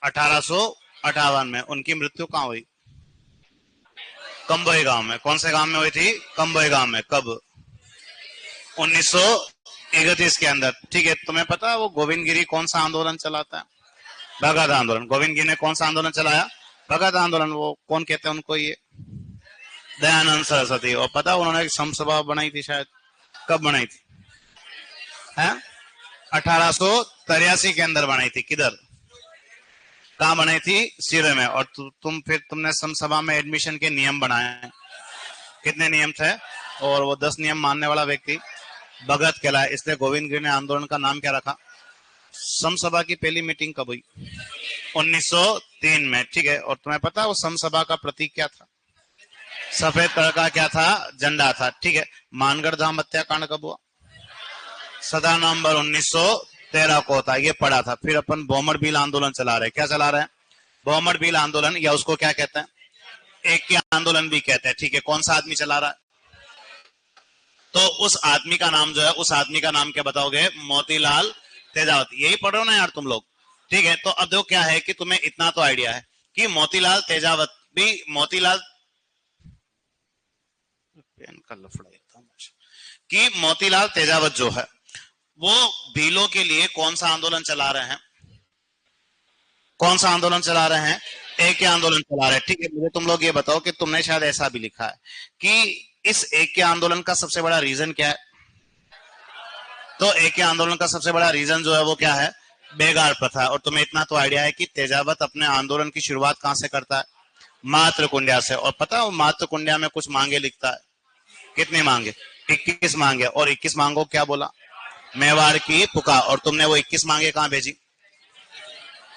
1858 में उनकी मृत्यु कहाँ हुई? कंबोई गांव में। कौन से गांव में हुई थी? कंबोई गांव में। कब? 1931 के अंदर। ठीक है, तुम्हें पता है वो गोविंद गिरी कौन सा आंदोलन चलाता है? भगत आंदोलन। गोविंद गिरी ने कौन सा आंदोलन चलाया? भगत आंदोलन। वो कौन कहते हैं उनको? ये दयानंद सरस्वती। और पता उन्होंने एक समसभा बनाई थी शायद, कब बनाई थी? है 1883 के अंदर बनाई थी। किधर? कहाँ बनाई थी? सिरे में। और तुमने समसभा में एडमिशन के नियम बनाए। कितने नियम थे? और वो 10 नियम मानने वाला व्यक्ति भगत कहलाए, इसलिए गोविंद गिरी ने आंदोलन का नाम क्या रखा? समसभा की पहली मीटिंग कब हुई? 1903 में। ठीक है, और तुम्हें पता वो समसभा का प्रतीक क्या था? सफेद कलर का क्या था? झंडा था। ठीक है, मानगढ़ धाम हत्याकांड कब हुआ? 17 नवंबर 1913 को होता। ये पढ़ा था। फिर अपन बहुमत बिल आंदोलन चला रहे हैं। क्या चला रहे हैं? बहुमत बिल आंदोलन, या उसको क्या कहते हैं? एक के आंदोलन भी कहते हैं। ठीक है, कौन सा आदमी चला रहा है? तो उस आदमी का नाम जो है, उस आदमी का नाम क्या बताओगे? मोतीलाल तेजावत। यही पढ़ रहे हो ना यार तुम लोग? ठीक है, तो अब देखो क्या है कि तुम्हें इतना तो आइडिया है कि मोतीलाल तेजावत भी, मोतीलाल तेजावत जो है वो भीलों के लिए कौन सा आंदोलन चला रहे हैं? कौन सा आंदोलन चला रहे हैं? एक आंदोलन चला रहे हैं। ठीक है, मुझे तुम लोग ये बताओ कि तुमने शायद ऐसा भी लिखा है कि इस एक के आंदोलन का सबसे बड़ा रीजन क्या है? तो एक के आंदोलन का सबसे बड़ा रीजन जो है वो क्या है? बेगार प्रथा। और तुम्हें इतना तो आइडिया है कि तेजावत अपने आंदोलन की शुरुआत कहां से करता है? मातृ कुंडिया से। और पता है वो मातृ कुंडिया में कुछ मांगे लिखता है। कितनी मांगे? 21 मांगे। और 21 मांगों क्या बोला? मेवाड़ की पुकार। और तुमने वो 21 मांगे कहां भेजी?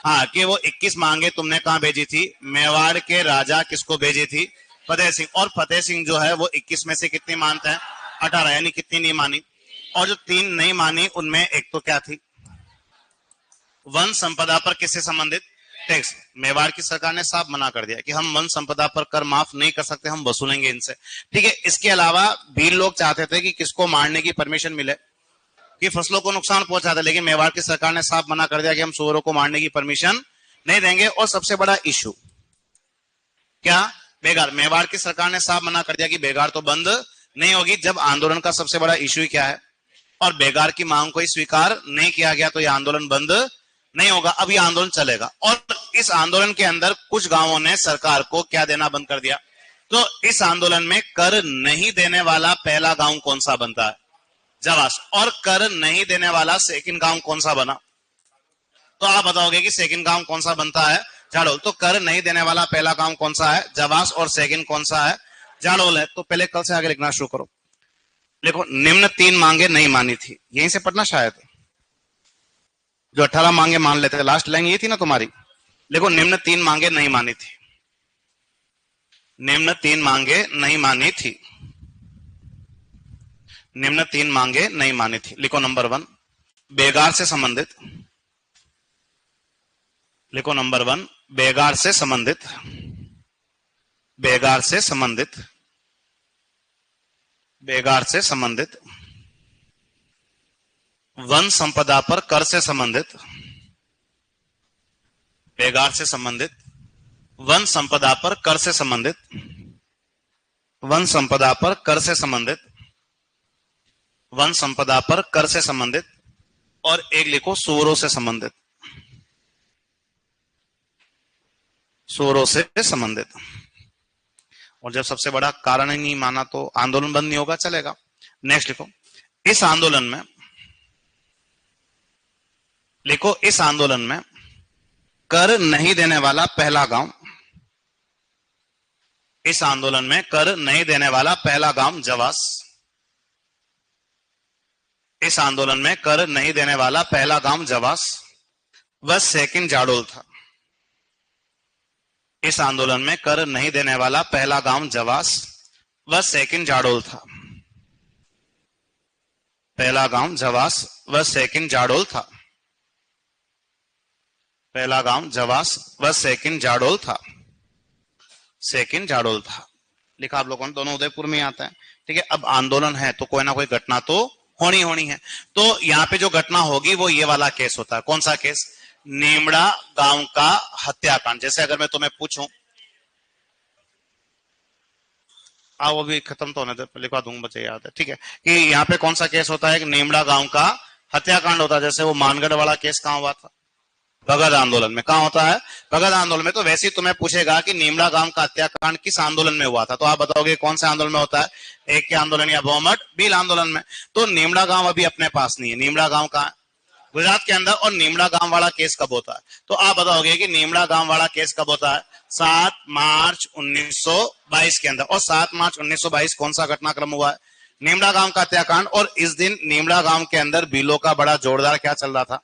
हाँ, कि वो 21 मांगे तुमने कहां भेजी थी? मेवाड़ के राजा किसको भेजी थी? फतेह सिंह। और फतेह सिंह जो है वो 21 में से कितनी मानते हैं? 18, यानी कितनी नहीं मानी? और जो 3 नहीं मानी उनमें एक तो क्या थी? वन संपदा पर किससे संबंधित? टैक्स। मेवाड़ की सरकार ने साफ मना कर दिया कि हम वन संपदा पर कर माफ नहीं कर सकते, हम वसूलेंगे इनसे। ठीक है, इसके अलावा भील लोग चाहते थे कि किसको मारने की परमिशन मिले, कि फसलों को नुकसान पहुंचाते, लेकिन मेवाड़ की सरकार ने साफ मना कर दिया कि हम सूअरों को मारने की परमिशन नहीं देंगे। और सबसे बड़ा इशू क्या? बेगार। मेवाड़ की सरकार ने साफ मना कर दिया कि बेगार तो बंद नहीं होगी। जब आंदोलन का सबसे बड़ा इशू ही क्या है? और बेगार की मांग को ही स्वीकार नहीं किया गया, तो यह आंदोलन बंद नहीं होगा। अब यह आंदोलन चलेगा। और इस आंदोलन के अंदर कुछ गांवों ने सरकार को क्या देना बंद कर दिया? तो इस आंदोलन में कर नहीं देने वाला पहला गांव कौन सा बनता है? जवास। और कर नहीं देने वाला सेकंड गांव कौन सा बना? तो आप बताओगे कि सेकंड गांव कौन सा बनता है? जाडोल। तो कर नहीं देने वाला पहला गांव कौन सा है? जवास। और सेकंड कौन सा है? जाडोल है। तो पहले कल से आगे लिखना शुरू करो। देखो, निम्न 3 मांगे नहीं मानी थी, यहीं से पढ़ना शायद। जो 18 मांगे मान लेते थे, लास्ट लाइन ये थी ना तुम्हारी। देखो, निम्न 3 मांगे नहीं मानी थी। निम्न 3 मांगे नहीं मानी थी। निम्न 3 मांगे नहीं मानी थी। लिखो नंबर 1, बेगार से संबंधित। लिखो नंबर 1, बेगार से संबंधित। बेगार से संबंधित। बेगार से संबंधित। वन संपदा पर कर से संबंधित। बेगार से संबंधित। वन संपदा पर कर से संबंधित। वन संपदा पर कर से संबंधित। वन संपदा पर कर से संबंधित। और एक लिखो सूअरों से संबंधित। सूअरों से संबंधित। और जब सबसे बड़ा कारण ही नहीं माना तो आंदोलन बंद नहीं होगा, चलेगा। नेक्स्ट लिखो, इस आंदोलन में, लिखो इस आंदोलन में कर नहीं देने वाला पहला गांव। इस आंदोलन में कर नहीं देने वाला पहला गांव जवास। इस आंदोलन में कर नहीं देने वाला पहला गांव जवास व सेकंड जाडोल था। इस आंदोलन में कर नहीं देने वाला पहला गांव जवास व सेकंड जाडोल था। पहला गांव जवास व सेकंड जाडोल था। पहला गांव जवास व सेकंड जाडोल था। सेकंड जाडोल था। लिखा आप लोगों ने, दोनों उदयपुर में आता है। ठीक है, अब आंदोलन है तो कोई ना कोई घटना तो होनी है। तो यहां पे जो घटना होगी वो ये वाला केस होता है। कौन सा केस? नीमड़ा गांव का हत्याकांड। जैसे अगर मैं तुम्हें पूछूं, वो भी खत्म तो होने दे, लिखवा दूंगा, मुझे याद है, ठीक है, कि यहाँ पे कौन सा केस होता है कि नेमड़ा गांव का हत्याकांड होता है। जैसे वो मानगढ़ वाला केस कहाँ हुआ था? भगत आंदोलन में। कहाँ होता है? भगत आंदोलन में। तो वैसे ही तुम्हें पूछेगा कि नेमड़ा गांव का हत्याकांड किस आंदोलन में हुआ था, तो आप बताओगे कौन से आंदोलन में होता है? एक के आंदोलन या बहुमत भील आंदोलन में। तो नेमड़ा गांव अभी अपने पास नहीं है। नेमड़ा गांव कहाँ? गुजरात के अंदर। और नेमड़ा गांव वाला केस कब होता है? तो आप बताओगे कि नेमड़ा गांव वाला केस कब होता है? 7 मार्च 1922 के अंदर। और 7 मार्च 1922 कौन सा घटनाक्रम हुआ है? नेमड़ा गांव का हत्याकांड। और इस दिन नेमड़ा गांव के अंदर भीलों का बड़ा जोरदार क्या चल रहा था?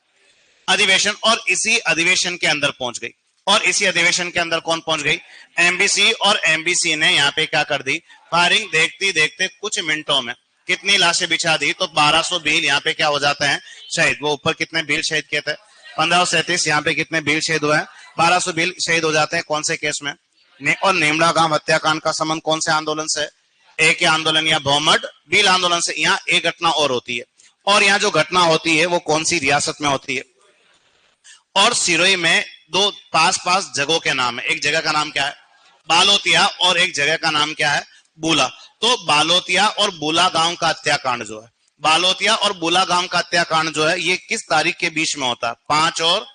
अधिवेशन। और इसी अधिवेशन के अंदर पहुंच गई। और इसी अधिवेशन के अंदर कौन पहुंच गई? एमबीसी। और एमबीसी ने यहाँ पे क्या कर दी? फायरिंग। देखते देखते कुछ मिनटों में कितनी लाशें बिछा दी? तो 1200 भील यहाँ पे क्या हो जाते हैं? शहीद। वो ऊपर कितने भील शहीद किए थे? 1537। यहाँ पे कितने भील शहीद हुए हैं? 1200 भील शहीद हो जाते हैं। कौन से केस में? और नेमड़ा गांव हत्याकांड का संबंध कौन से आंदोलन से? एक आंदोलन या बहुमत भील आंदोलन से। यहाँ एक घटना और होती है, और यहाँ जो घटना होती है वो कौन सी रियासत में होती है? और सिरोही में दो पास जगहों के नाम है। एक जगह का नाम क्या है? बालोतिया। और एक जगह का नाम क्या है? बूला। तो बालोतिया और बूला गांव का हत्याकांड जो है, बालोतिया और बूला गांव का हत्याकांड जो है, ये किस तारीख के बीच में होता है? 5 और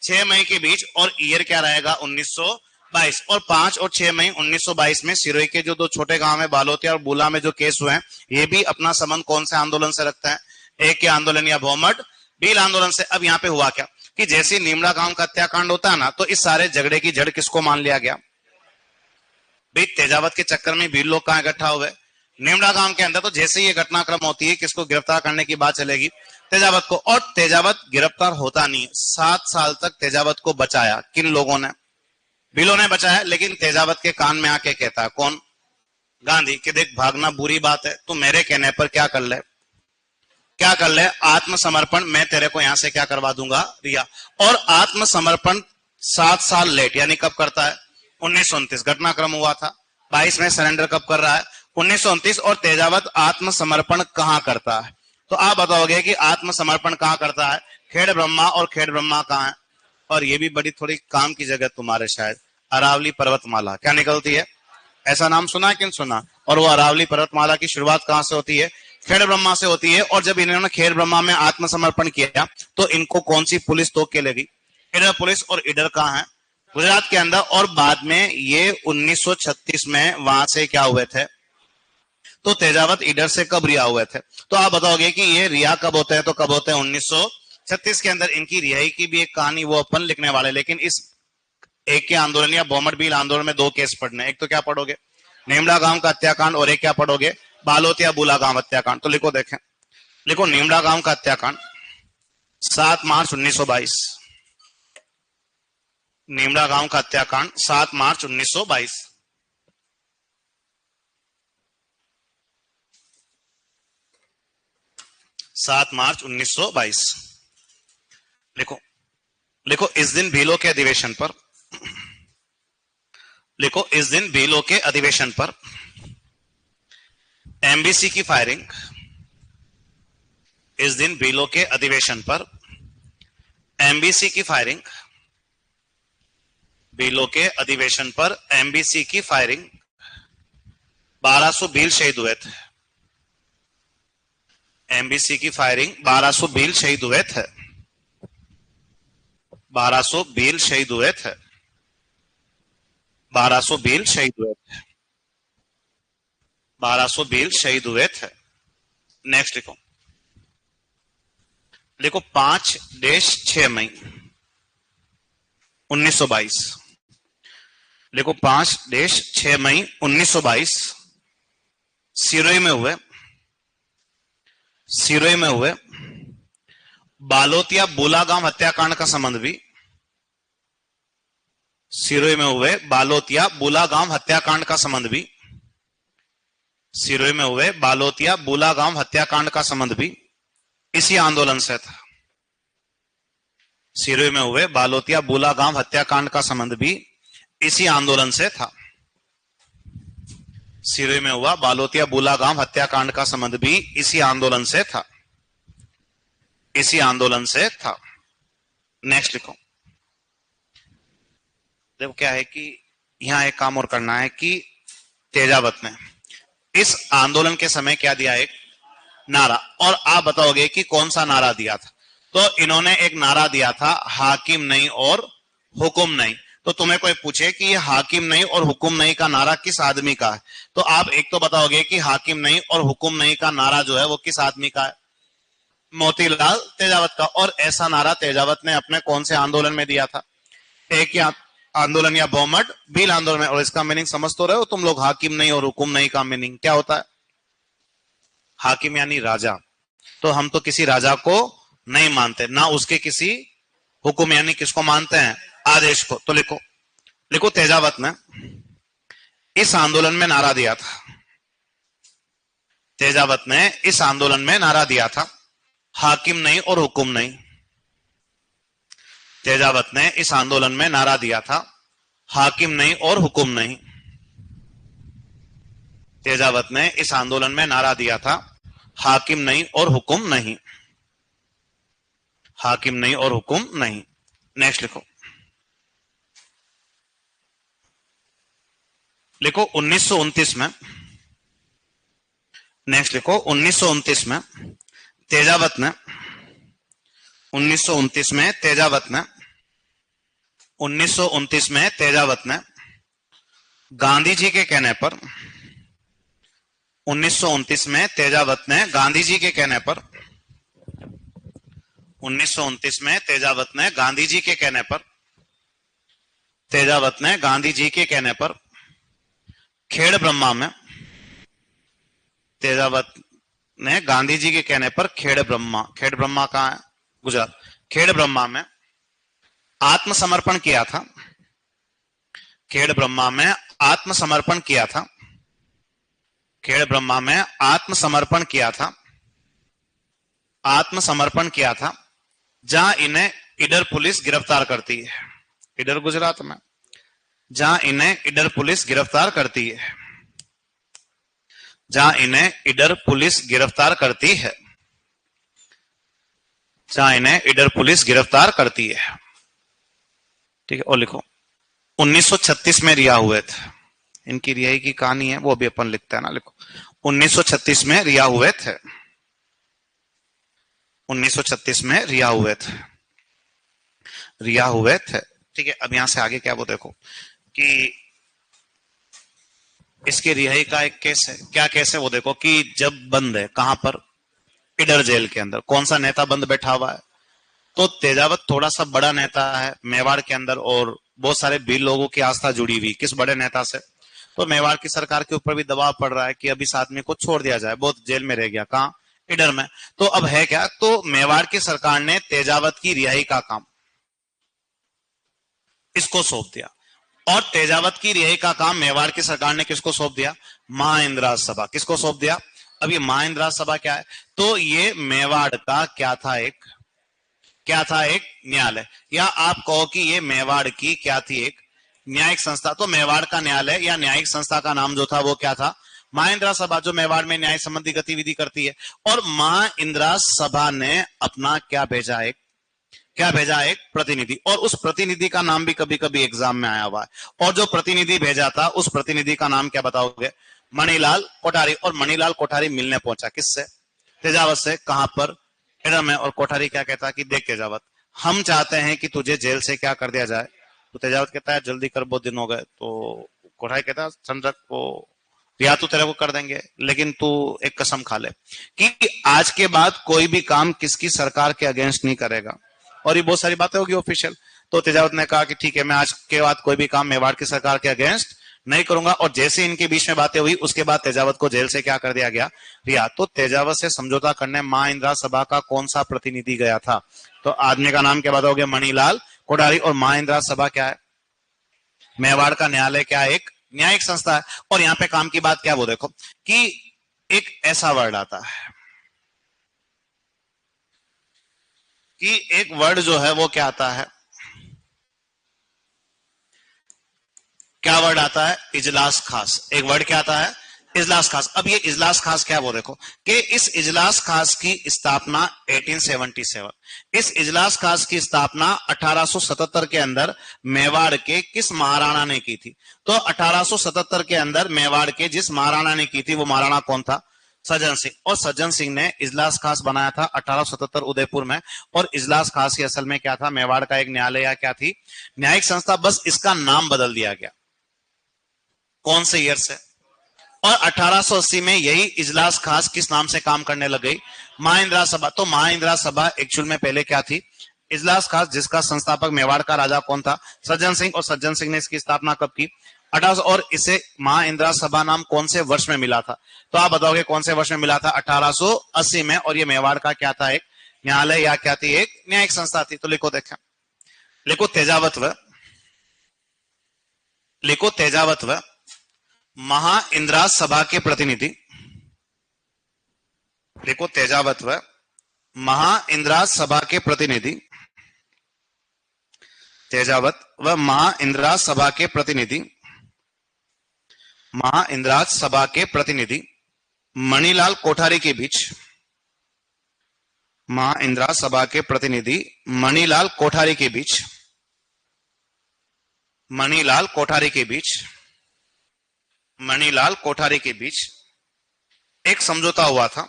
6 मई के बीच। और ईयर क्या रहेगा? 1922। और 5 और 6 मई 1922 में सिरोही के जो दो छोटे गांव है बालोतिया और बूला में जो केस हुए हैं, ये भी अपना संबंध कौन से आंदोलन से रखते हैं? एक के आंदोलन या बहुमत भील आंदोलन से। अब यहाँ पे हुआ क्या कि जैसे नेमड़ा गांव का हत्याकांड होता है ना, तो इस सारे झगड़े की जड़ किसको मान लिया गया? भाई तेजावत के चक्कर में भील लोग कहां इकट्ठा हुए? नेमड़ा गांव के अंदर। तो जैसे ही ये घटनाक्रम होती है, किसको गिरफ्तार करने की बात चलेगी? तेजावत को। और तेजावत गिरफ्तार होता नहीं। 7 साल तक तेजावत को बचाया किन लोगों ने? भीलों ने बचाया। लेकिन तेजावत के कान में आके कहता है कौन? गांधी, कि देख भागना बुरी बात है, तू मेरे कहने पर क्या कर ले, क्या कर ले? आत्मसमर्पण। मैं तेरे को यहां से क्या करवा दूंगा? रिया। और आत्मसमर्पण 7 साल लेट, यानी कब करता है? 1929 घटनाक्रम हुआ था। 22 में सरेंडर कब कर रहा है? 1929। और तेजावत आत्मसमर्पण कहां करता है? तो आप बताओगे कि आत्मसमर्पण कहां करता है? खेड़ ब्रह्मा। और खेड़ ब्रह्मा कहां है? और ये भी बड़ी थोड़ी काम की जगह तुम्हारे, शायद अरावली पर्वतमाला। क्या निकलती है? ऐसा नाम सुना है कि नहीं सुना? और वो अरावली पर्वतमाला की शुरुआत कहां से होती है? खेड़ ब्रह्मा से होती है। और जब इन्होंने खेड़ ब्रह्मा में आत्मसमर्पण किया, तो इनको कौन सी पुलिस तो के लगी? इडर पुलिस। और इडर कहां है? गुजरात के अंदर। और बाद में ये 1936 में वहां से क्या हुए थे? तो तेजावत इडर से कब रिहा हुए थे? तो आप बताओगे कि ये रिहा कब होते हैं? तो कब होते हैं? 1936 के अंदर। इनकी रिहाई की भी एक कहानी वो अपन लिखने वाले। लेकिन इस एक के आंदोलन या बहुमत भील आंदोलन में 2 केस पढ़ने। एक तो क्या पढ़ोगे? नेमड़ा गांव का हत्याकांड। और एक क्या पढ़ोगे? बालोतिया बूला गांव हत्याकांड। तो लिखो, देखें, लिखो नेमड़ा गांव का हत्याकांड 7 मार्च 1922। नेमड़ा गांव का हत्याकांड 7 मार्च 1922। सात मार्च 1922। लिखो, लिखो इस दिन भीलों के अधिवेशन पर, लिखो इस दिन भीलों के अधिवेशन पर एमबीसी की फायरिंग। इस दिन भीलों के अधिवेशन पर एमबीसी की फायरिंग। भीलों के अधिवेशन पर एमबीसी की फायरिंग। 1200 भील शहीद हुए थे। एमबीसी की फायरिंग 1200 भील शहीद हुए थे। 1200 भील शहीद हुए थे। 1200 भील शहीद हुए थे। 1200 भील शहीद हुए थे। नेक्स्ट लिखो, लिखो 5-6 मई 1922। लिखो 5-6 मई 1922 सिरोही में हुए, सिरोही में हुए बालोतिया बूला गांव हत्याकांड का संबंध भी, सिरोही में हुए बालोतिया बूला गांव हत्याकांड का संबंध भी, सिरोही में हुए बालोतिया बूला गांव हत्याकांड का संबंध भी इसी आंदोलन से था। सिरोही में हुए बालोतिया बूला गांव हत्याकांड का संबंध भी इसी आंदोलन से था। सिरोही में हुआ बालोतिया बूला गांव हत्याकांड का संबंध भी इसी आंदोलन से था। इसी आंदोलन से था। नेक्स्ट लिखो, देखो क्या है कि यहाँ एक काम और करना है कि तेजावत ने इस आंदोलन के समय क्या दिया, एक नारा, और आप बताओगे कि कौन सा नारा दिया था। तो इन्होंने एक नारा दिया था, हाकिम नहीं और हुक्म नहीं। तो तुम्हें कोई पूछे कि ये हाकिम नहीं और हुक्म नहीं का नारा किस आदमी का है, तो आप एक तो बताओगे कि हाकिम नहीं और हुक्म नहीं का नारा जो है वो किस आदमी का है, मोतीलाल तेजावत का। और ऐसा नारा तेजावत ने अपने कौन से आंदोलन में दिया था, एक या आंदोलन या बहुमत भील आंदोलन में। और इसका मीनिंग समझ तो रहे हो तुम लोग, हाकिम नहीं और हुक्म नहीं का मीनिंग क्या होता है। हाकिम यानी राजा, तो हम तो किसी राजा को नहीं मानते, ना उसके किसी हुक्म यानी किसको मानते हैं, आदेश को। तो लिखो, लिखो तेजावत ने इस आंदोलन में नारा दिया था, तेजावत ने इस आंदोलन में नारा दिया था, हाकिम नहीं और हुक्म नहीं। तेजावत ने इस आंदोलन में नारा दिया था, हाकिम नहीं और हुक्म नहीं। तेजावत ने इस आंदोलन में नारा दिया था, हाकिम नहीं और हुक्म नहीं, हाकिम नहीं और हुक्म नहीं। नेक्स्ट लिखो, लिखो 1929 में, नेक्स्ट लिखो 1929 में तेजावत ने, 1929 में तेजावत ने, 1929 में तेजावत ने गांधी जी के कहने पर, 1929 में तेजावत ने गांधी जी के कहने पर, 1929 में तेजावत ने गांधी जी के कहने पर, तेजावत ने गांधी जी के कहने पर खेड़ ब्रह्मा में, तेजावत ने गांधी जी के कहने पर खेड़ ब्रह्मा, खेड़ ब्रह्मा कहां है, गुजरात, खेड़ ब्रह्मा में आत्मसमर्पण किया था, खेड़ ब्रह्मा में आत्मसमर्पण किया था, खेड़ ब्रह्मा में आत्मसमर्पण किया था, आत्मसमर्पण किया था, जहां इन्हें इडर पुलिस गिरफ्तार करती है, इडर गुजरात में, जहां इन्हें इडर पुलिस गिरफ्तार करती है, जहां इन्हें इडर पुलिस गिरफ्तार करती है, जहां इन्हें इडर पुलिस गिरफ्तार करती है। ठीक है, और लिखो 1936 में रिहा हुए थे, इनकी रिहाई की कहानी है वो भी अपन लिखते हैं ना। लिखो 1936 में रिहा हुए थे, 1936 में रिहा हुए थे, रिहा हुए थे। ठीक है, अब यहां से आगे क्या वो देखो कि इसके रिहाई का एक केस है, क्या केस है वो देखो कि जब बंद है कहां पर, इडर जेल के अंदर, कौन सा नेता बंद बैठा हुआ है, तो तेजावत थोड़ा सा बड़ा नेता है मेवाड़ के अंदर, और बहुत सारे भील लोगों की आस्था जुड़ी हुई किस बड़े नेता से, तो मेवाड़ की सरकार के ऊपर भी दबाव पड़ रहा है कि अब इस आदमी को छोड़ दिया जाए, बहुत जेल में रह गया, कहां, इडर में। तो अब है क्या, तो मेवाड़ की सरकार ने तेजावत की रिहाई का काम इसको सौंप दिया, और तेजावत की रिहाई का काम मेवाड़ की सरकार ने किसको सौंप दिया, महाइंद्राज सभा, किसको सौंप दिया। अब ये महाइंद्राज सभा क्या है, तो ये मेवाड़ का क्या था, एक क्या था, एक न्यायालय, या आप कहो कि ये मेवाड़ की क्या थी, एक न्यायिक संस्था। तो मेवाड़ का न्यायालय या न्यायिक संस्था का नाम जो था वो क्या था, महाइंद्रा सभा, जो मेवाड़ में न्याय संबंधी गतिविधि करती है। और महाइंद्रा सभा ने अपना क्या भेजा, एक क्या भेजा, एक प्रतिनिधि, और उस प्रतिनिधि का नाम भी कभी कभी एग्जाम में आया हुआ है, और जो प्रतिनिधि भेजा था उस प्रतिनिधि का नाम क्या बताओगे, मणिलाल कोठारी। और मणिलाल कोठारी मिलने पहुंचा किससे, तेजावत से, कहां पर, इडर में। और कोठारी क्या कहता है कि देख तेजावत, हम चाहते हैं कि तुझे जेल से क्या कर दिया जाए, तो तेजावत कहता है जल्दी कर, बहुत दिन हो गए। तो कोठारी कहता है संरक को या तो तेरे को कर देंगे, लेकिन तू एक कसम खा ले कि आज के बाद कोई भी काम किसकी सरकार के अगेंस्ट नहीं करेगा, और ये बहुत सारी बातें होगी ऑफिशियल। तो तेजावत ने कहा कि ठीक है, मैं आज के बाद कोई भी काम मेवाड़ की सरकार के अगेंस्ट नहीं करूंगा। और जैसे इनके बीच में बातें हुई उसके बाद तेजावत को जेल से क्या कर दिया गया, रिहा। तो तेजावत से समझौता करने महाइंद्रा सभा का कौन सा प्रतिनिधि गया था, तो आदमी का नाम क्या बताओगे, मणिलाल कोठारी। और महाइंद्रा सभा क्या है, मेवाड़ का न्यायालय क्या है, एक न्यायिक संस्था है। और यहाँ पे काम की बात क्या वो देखो कि एक ऐसा वर्ड आता है कि एक वर्ड जो है वो क्या आता है, क्या वर्ड आता है, इजलास खास। एक वर्ड क्या आता है, इजलास खास। अब ये इजलास खास क्या है वो देखो कि इस इजलास खास की स्थापना 1877, इस इजलास खास की स्थापना 1877 के अंदर मेवाड़ के किस महाराणा ने की थी? तो 1877 के अंदर मेवाड़ के जिस महाराणा ने की थी वो महाराणा कौन था? सज्जन सिंह। और सज्जन सिंह ने इजलास खास बनाया था 1877 उदयपुर में। और इजलास खास की असल में क्या था? मेवाड़ का एक न्यायालय या क्या थी? न्यायिक संस्था। बस इसका नाम बदल दिया गया। कौन से ईयर से? और 1880 में यही इजलास खास किस नाम से काम करने लग गई? महाइंदिरा सभा। तो महाइंदिरा सभा एक्चुअल में पहले क्या थी? इजलास खास, जिसका संस्थापक मेवाड़ का राजा कौन था? सज्जन सिंह। और सज्जन सिंह ने इसकी स्थापना कब की? 1800। और इसे महाइंदिरा सभा नाम कौन से वर्ष में मिला था? तो आप बताओगे कौन से वर्ष में मिला था? 1880 में। और ये मेवाड़ का क्या था? एक न्यायालय या क्या थी? एक न्यायिक संस्था थी। तो लिखो, देखें, लिखो तेजावत्व, लिखो तेजावत्व महाइंदिरा सभा के प्रतिनिधि, लिखो तेजावत्व महाइंदिरा सभा के प्रतिनिधि, तेजावत व महाइंदिरा सभा के प्रतिनिधि, महाइंदिरा सभा के प्रतिनिधि मणिलाल कोठारी के बीच, महाइंदिरा सभा के प्रतिनिधि मणिलाल कोठारी के बीच, मणिलाल कोठारी के बीच, मणिलाल कोठारी के बीच एक समझौता हुआ था।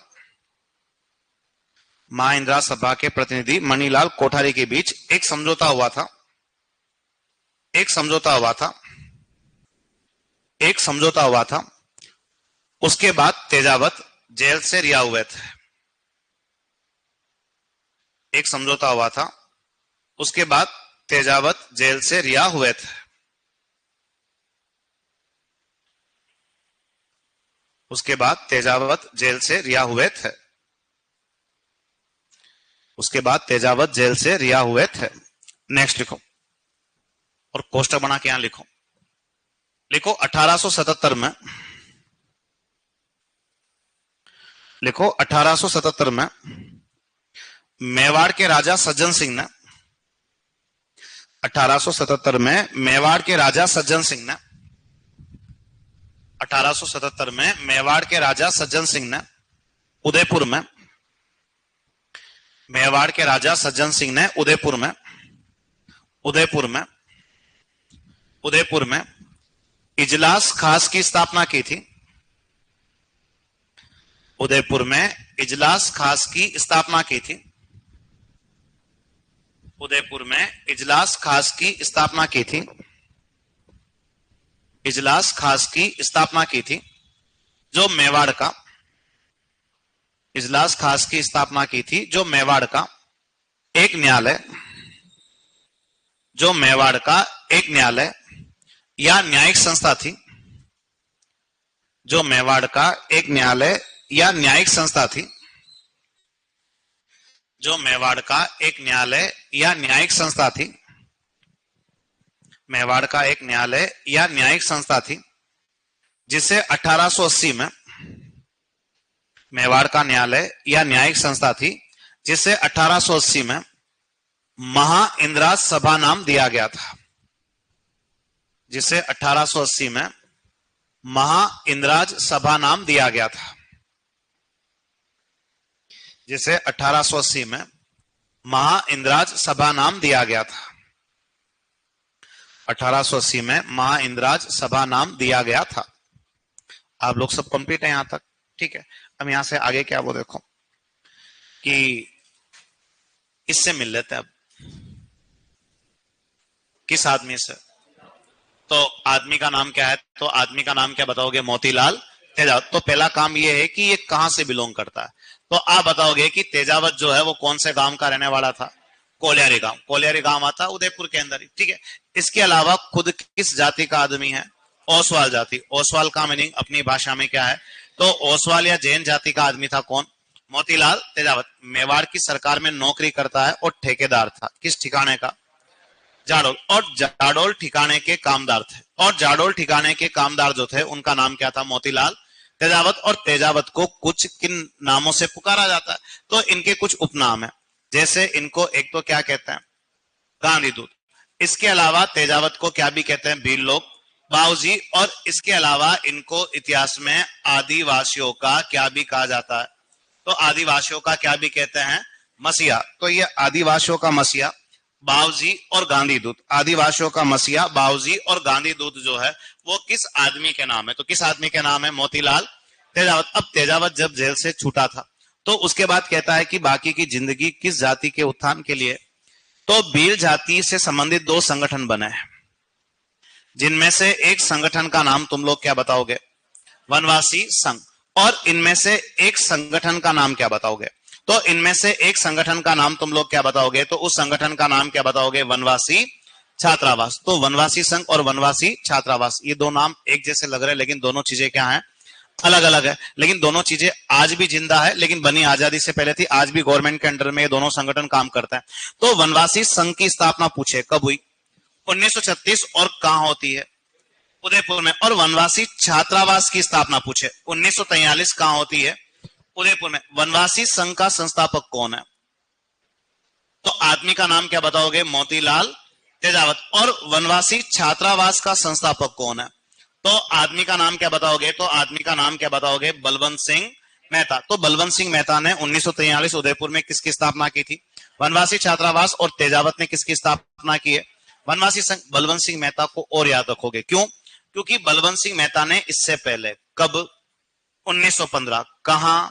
महाइंदिरा सभा के प्रतिनिधि मणिलाल कोठारी के बीच एक समझौता हुआ था, एक समझौता हुआ था, एक समझौता हुआ था। उसके बाद तेजावत जेल से रिहा हुए थे। एक समझौता हुआ था, उसके बाद तेजावत जेल से रिहा हुए थे। उसके बाद तेजावत जेल से रिहा हुए थे। उसके बाद तेजावत जेल से रिहा हुए थे। नेक्स्ट लिखो और कोष्टक बना के यहां लिखो, लिखो 1877 में, लिखो 1877 में मेवाड़ के राजा सज्जन सिंह ने, 1877 में मेवाड़ के राजा सज्जन सिंह ने, 1877 में मेवाड़ के राजा सज्जन सिंह ने उदयपुर में, मेवाड़ के राजा सज्जन सिंह ने उदयपुर में, उदयपुर में, उदयपुर में इजलास खास की स्थापना की थी। उदयपुर में इजलास खास की स्थापना की थी। उदयपुर में इजलास खास की स्थापना की थी। इजलास खास की स्थापना की थी जो मेवाड़ का, इजलास खास की स्थापना की थी जो मेवाड़ का एक न्यायालय, जो मेवाड़ का एक न्यायालय या न्यायिक संस्था थी, जो मेवाड़ का एक न्यायालय या न्यायिक संस्था थी, जो मेवाड़ का एक न्यायालय या न्यायिक संस्था थी, मेवाड़ का एक न्यायालय या न्यायिक संस्था थी जिसे 1880 में, मेवाड़ का न्यायालय या न्यायिक संस्था थी जिसे 1880 में महाइंदिरा सभा नाम दिया गया था, जिसे 1880 में महाइंदिराज सभा नाम दिया गया था, जिसे 1880 में महाइंदिराज सभा नाम दिया गया था, 1880 में महाइंदिराज सभा नाम दिया गया था। आप लोग सब कंप्लीट है यहां तक? ठीक है। अब यहां से आगे क्या वो देखो कि इससे मिल लेते हैं। अब किस आदमी से? तो आदमी का नाम क्या है? तो आदमी का नाम क्या बताओगे? मोतीलाल तेजावत। तो पहला काम ये है कि ये कहां से बिलोंग करता है। तो आप बताओगे कि तेजावत जो है वो कौन से गांव का रहने वाला था? कोलियारी गांव। कोलियारी गांव आता उदयपुर के अंदर ही। ठीक है। इसके अलावा खुद किस जाति का आदमी है? ओसवाल जाति। ओसवाल का मीनिंग अपनी भाषा में क्या है? तो ओसवाल या जैन जाति का आदमी था कौन? मोतीलाल तेजावत। मेवाड़ की सरकार में नौकरी करता है और ठेकेदार था। किस ठिकाने का? जाडोल। और जाडोल ठिकाने के कामदार थे, और जाडोल ठिकाने के कामदार जो थे उनका नाम क्या था? मोतीलाल तेजावत। और तेजावत को कुछ किन नामों से पुकारा जाता है? तो इनके कुछ उपनाम है, जैसे इनको एक तो क्या कहते हैं? गांधी दूत। इसके अलावा तेजावत को क्या भी कहते हैं? भील लोग बाबूजी, और इसके अलावा इनको इतिहास में आदिवासियों का क्या भी कहा जाता है? तो आदिवासियों का क्या भी कहते हैं? मसीहा। तो ये आदिवासियों का मसीहा, बाबूजी और गांधी दूत, आदिवासियों का मसीहा, बाबूजी और गांधी दूत जो है वो किस आदमी के नाम है? तो किस आदमी के नाम है? मोतीलाल तेजावत। अब तेजावत जब जेल से छूटा था तो उसके बाद कहता है कि बाकी की जिंदगी किस जाति के उत्थान के लिए? तो भील जाति से संबंधित दो संगठन बने हैं, जिनमें से एक संगठन का नाम तुम लोग क्या बताओगे? वनवासी संघ। और इनमें से एक संगठन का नाम क्या बताओगे? तो इनमें से एक संगठन का नाम तुम लोग क्या बताओगे? तो उस संगठन का नाम क्या बताओगे? वनवासी छात्रावास। तो वनवासी संघ और वनवासी छात्रावास, ये दो नाम एक जैसे लग रहे हैं, लेकिन दोनों चीजें क्या हैं? अलग अलग है। लेकिन दोनों चीजें आज भी जिंदा है, लेकिन बनी आजादी से पहले थी। आज भी गवर्नमेंट के अंडर में ये दोनों संगठन काम करते हैं। तो वनवासी संघ की स्थापना पूछे कब हुई? 1936। और कहां होती है? उदयपुर में। और वनवासी छात्रावास की स्थापना पूछे 1943, कहां होती है? उदयपुर में। वनवासी संघ का संस्थापक कौन है? तो आदमी का नाम क्या बताओगे? मोतीलाल तेजावत। और वनवासी छात्रावास का संस्थापक कौन है? तो आदमी का नाम क्या बताओगे? तो आदमी का नाम क्या बताओगे? बलवंत सिंह मेहता। तो बलवंत सिंह मेहता ने 1943 उदयपुर में किसकी स्थापना की थी? वनवासी छात्रावास। और तेजावत ने किसकी स्थापना की है? वनवासी संघ। बलवंत सिंह मेहता को और याद रखोगे, क्यों? क्योंकि बलवंत सिंह मेहता ने इससे पहले, कब? 1915। कहां?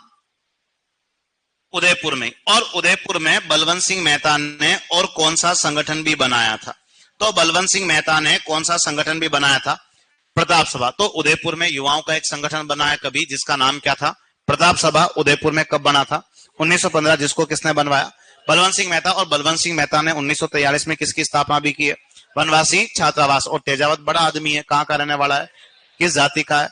उदयपुर में। और उदयपुर में बलवंत सिंह मेहता ने और कौन सा संगठन भी बनाया था? तो बलवंत सिंह मेहता ने कौन सा संगठन भी बनाया था? प्रताप सभा। तो उदयपुर में युवाओं का एक संगठन बना है कभी, जिसका नाम क्या था? प्रताप सभा। उदयपुर में कब बना था? 1915। जिसको किसने बनवाया? बलवंत सिंह मेहता। और बलवंत सिंह मेहता ने 1943 में किसकी स्थापना भी की है? वनवासी छात्रावास। और तेजावत बड़ा आदमी है, कहां का रहने वाला है? किस जाति का है?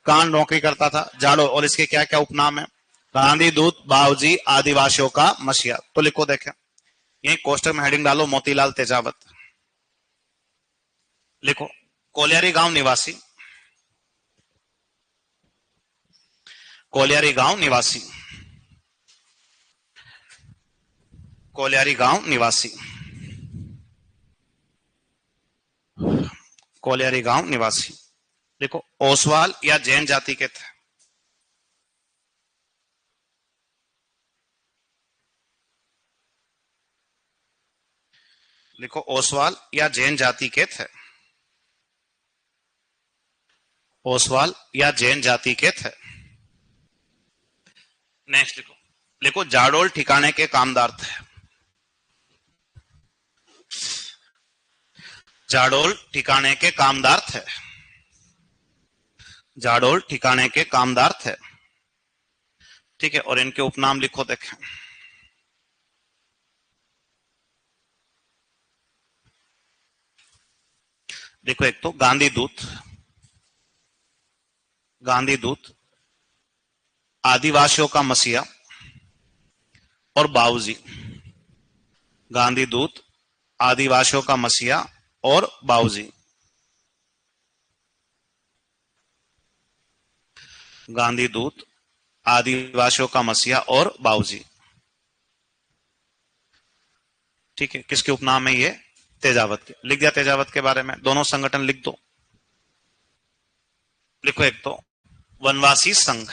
कहां नौकरी करता था? जाड़ो। और इसके क्या क्या उपनाम है? गांधी दूत, बाबूजी, आदिवासियों का मसीहा। तो लिखो, देखें यही कोष्टक में हेडिंग डालो, मोतीलाल तेजावत लिखो। कोलियारी गांव निवासी, कोलियारी गांव निवासी, कोलियारी गांव निवासी, कोलियारी गांव निवासी। देखो, ओसवाल या जैन जाति के थे। देखो, ओसवाल या जैन जाति के थे। ओसवाल या जैन जाति के थे। नेक्स्ट लिखो। लिखो, जाडोल ठिकाने के कामदार थे। जाडोल ठिकाने के कामदार थे। जाडोल ठिकाने के कामदार थे। ठीक है। और इनके उपनाम लिखो, देखें। देखो, एक तो गांधी दूत, गांधी दूत, आदिवासियों का मसीहा और बाबूजी। गांधी दूत, आदिवासियों का मसीहा और बाबूजी। गांधी दूत, आदिवासियों का मसीहा और बाबूजी। ठीक है। किसके उपनाम है ये? तेजावत के। लिख दिया तेजावत के बारे में, दोनों संगठन लिख दो। लिखो, एक तो वनवासी संघ,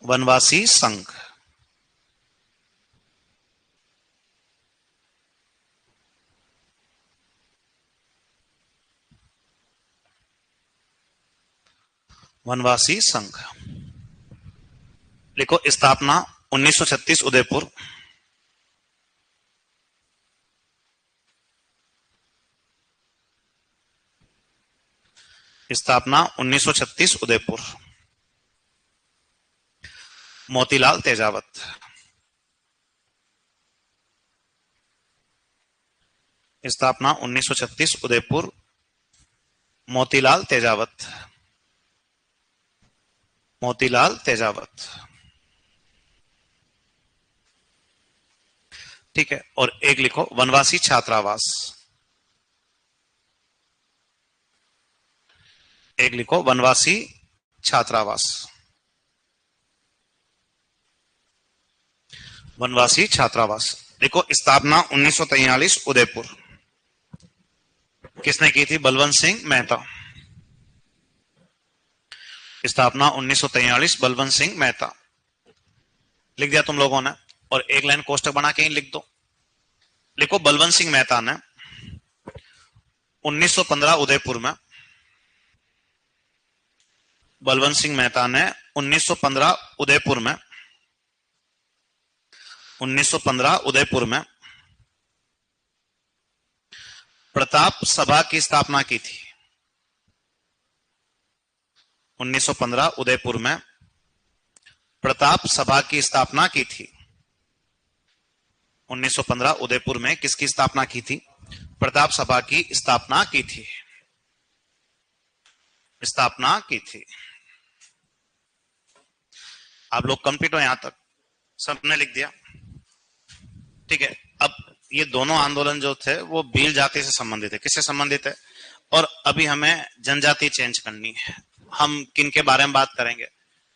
वनवासी संघ, वनवासी संघ। लिखो, स्थापना 1936 उदयपुर। स्थापना 1936 उदयपुर। मोतीलाल तेजावत। स्थापना 1936 उदयपुर। मोतीलाल तेजावत। मोतीलाल तेजावत। ठीक है। और एक लिखो, वनवासी छात्रावास। एक लिखो, वनवासी छात्रावास। वनवासी छात्रावास। देखो, स्थापना 1943 उदयपुर, किसने की थी? बलवंत सिंह मेहता। स्थापना 1943 बलवंत सिंह मेहता, लिख दिया तुम लोगों ने। और एक लाइन कोष्टक बना के ही लिख दो। लिखो, बलवंत सिंह मेहता ने 1915 उदयपुर में, बलवंत सिंह मेहता ने 1915 उदयपुर में, 1915 उदयपुर में प्रताप सभा की स्थापना की थी। 1915 उदयपुर में प्रताप सभा की स्थापना की थी। 1915 उदयपुर में किसकी स्थापना की थी? प्रताप सभा की स्थापना की थी, स्थापना की थी। आप लोग कंप्लीट हो? यहां तक सबने लिख दिया? ठीक है। अब ये दोनों आंदोलन जो थे वो भील जाति से संबंधित है। किससे संबंधित है? और अभी हमें जनजाति चेंज करनी है। हम किन के बारे में बात करेंगे?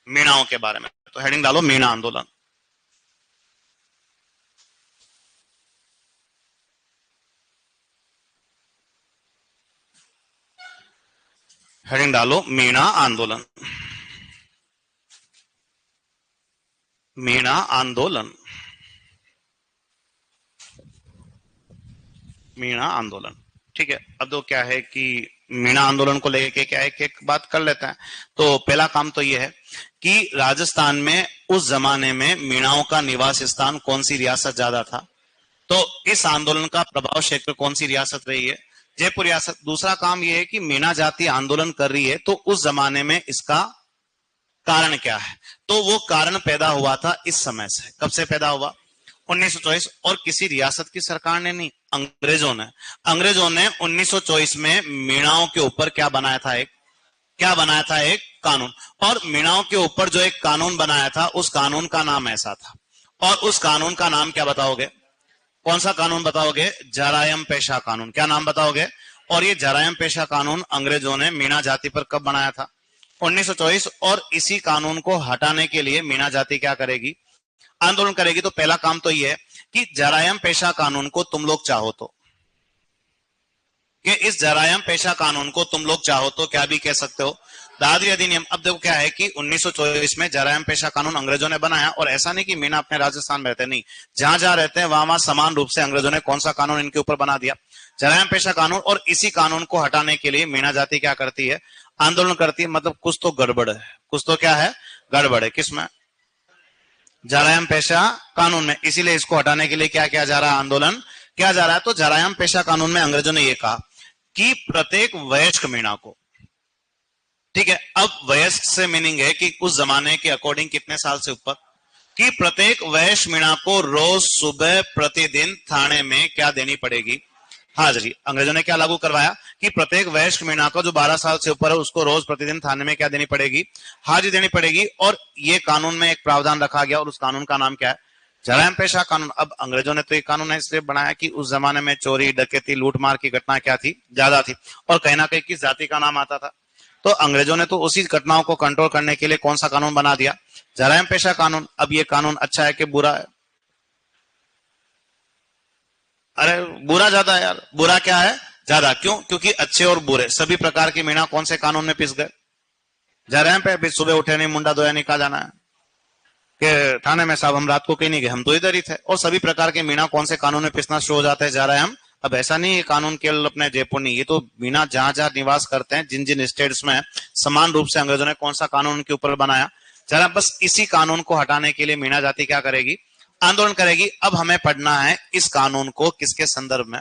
मीणाओं के बारे में। तो हेडिंग डालो, मीणा आंदोलन। हेडिंग डालो, मीणा आंदोलन। मीणा आंदोलन, मीणा आंदोलन। ठीक है। अब तो क्या है कि मीणा आंदोलन को लेके क्या है कि एक बात कर लेते हैं। तो पहला काम तो यह है कि राजस्थान में उस जमाने में मीणाओं का निवास स्थान कौन सी रियासत ज्यादा था? तो इस आंदोलन का प्रभाव क्षेत्र कौन सी रियासत रही है? जयपुर रियासत। दूसरा काम यह है कि मीणा जाति आंदोलन कर रही है, तो उस जमाने में इसका कारण क्या है? तो वो कारण पैदा हुआ था इस समय से। कब से पैदा हुआ? 1924। और किसी रियासत की सरकार ने नहीं, अंग्रेजों ने। अंग्रेजों ने 1924 में मीणाओं के ऊपर क्या बनाया था? एक कानून। और मीणाओं के ऊपर जो एक कानून बनाया था, उस कानून का नाम ऐसा था। और उस कानून का नाम क्या बताओगे? कौन सा कानून बताओगे? जरायम पेशा कानून। क्या नाम बताओगे? और ये जरायम पेशा कानून अंग्रेजों ने मीणा जाति पर कब बनाया था? 1924। और इसी कानून को हटाने के लिए मीणा जाति क्या करेगी? आंदोलन करेगी। तो पहला काम तो यह है कि जरायम पेशा कानून को तुम लोग चाहो तो, कि इस जरायम पेशा कानून को तुम लोग चाहो तो क्या भी कह सकते हो? दादरी अधिनियम। अब देखो क्या है कि 1924 में जरायम पेशा कानून अंग्रेजों ने बनाया। और ऐसा नहीं कि मीणा अपने राजस्थान में रहते, नहीं, जहां जहां रहते हैं वहां वहां समान रूप से अंग्रेजों ने कौन सा कानून इनके ऊपर बना दिया? जरायम पेशा कानून। और इसी कानून को हटाने के लिए मीणा जाति क्या करती है? आंदोलन करती है। मतलब कुछ तो गड़बड़ है, कुछ तो क्या है? गड़बड़ है। किसमें? जरायम पेशा कानून में। इसीलिए इसको हटाने के लिए क्या किया जा रहा है? आंदोलन किया जा रहा है। तो जरायम पेशा कानून में अंग्रेजों ने यह कहा कि प्रत्येक वयस्क मीणा को, ठीक है, अब वयस्क से मीनिंग है कि उस जमाने के अकॉर्डिंग कितने साल से ऊपर, कि प्रत्येक वयस्क मीणा को रोज सुबह प्रतिदिन थाने में क्या देनी पड़ेगी? हाजिरी। अंग्रेजों ने क्या लागू करवाया कि प्रत्येक वयस्क मीणा को जो 12 साल से ऊपर है उसको रोज प्रतिदिन थाने में क्या देनी पड़ेगी? हाजिरी देनी पड़ेगी। और ये कानून में एक प्रावधान रखा गया और उस कानून का नाम क्या है? जरायम पेशा कानून। अब अंग्रेजों ने तो ये कानून इसलिए बनाया कि उस जमाने में चोरी डकैती लूटमार की घटना क्या थी? ज्यादा थी। और कहीं ना कहीं किस जाति का नाम आता था? तो अंग्रेजों ने तो उसी घटनाओं को कंट्रोल करने के लिए कौन सा कानून बना दिया? जरायम पेशा कानून। अब ये कानून अच्छा है कि बुरा है? अरे बुरा ज्यादा है यार। बुरा क्या है? ज्यादा। क्यों? क्योंकि अच्छे और बुरे सभी प्रकार की मीणा कौन से कानून में पिस गए? जरायम पे। अभी सुबह उठे नहीं, मुंडा धोया नहीं, कहा जाना है कि थाने में साहब हम रात को कहीं नहीं गए, हम तो इधर ही थे। और सभी प्रकार के मीणा कौन से कानून में पिसना शुरू हो जाते हैं? जरायम। अब ऐसा नहीं है कानून केवल अपने जयपुर नहीं, ये तो मीणा जहां जहां निवास करते हैं, जिन जिन स्टेट्स में, समान रूप से अंग्रेजों ने कौन सा कानून उनके ऊपर बनाया? जरा बस इसी कानून को हटाने के लिए मीणा जाति क्या करेगी? आंदोलन करेगी। अब हमें पढ़ना है इस कानून को किसके संदर्भ में।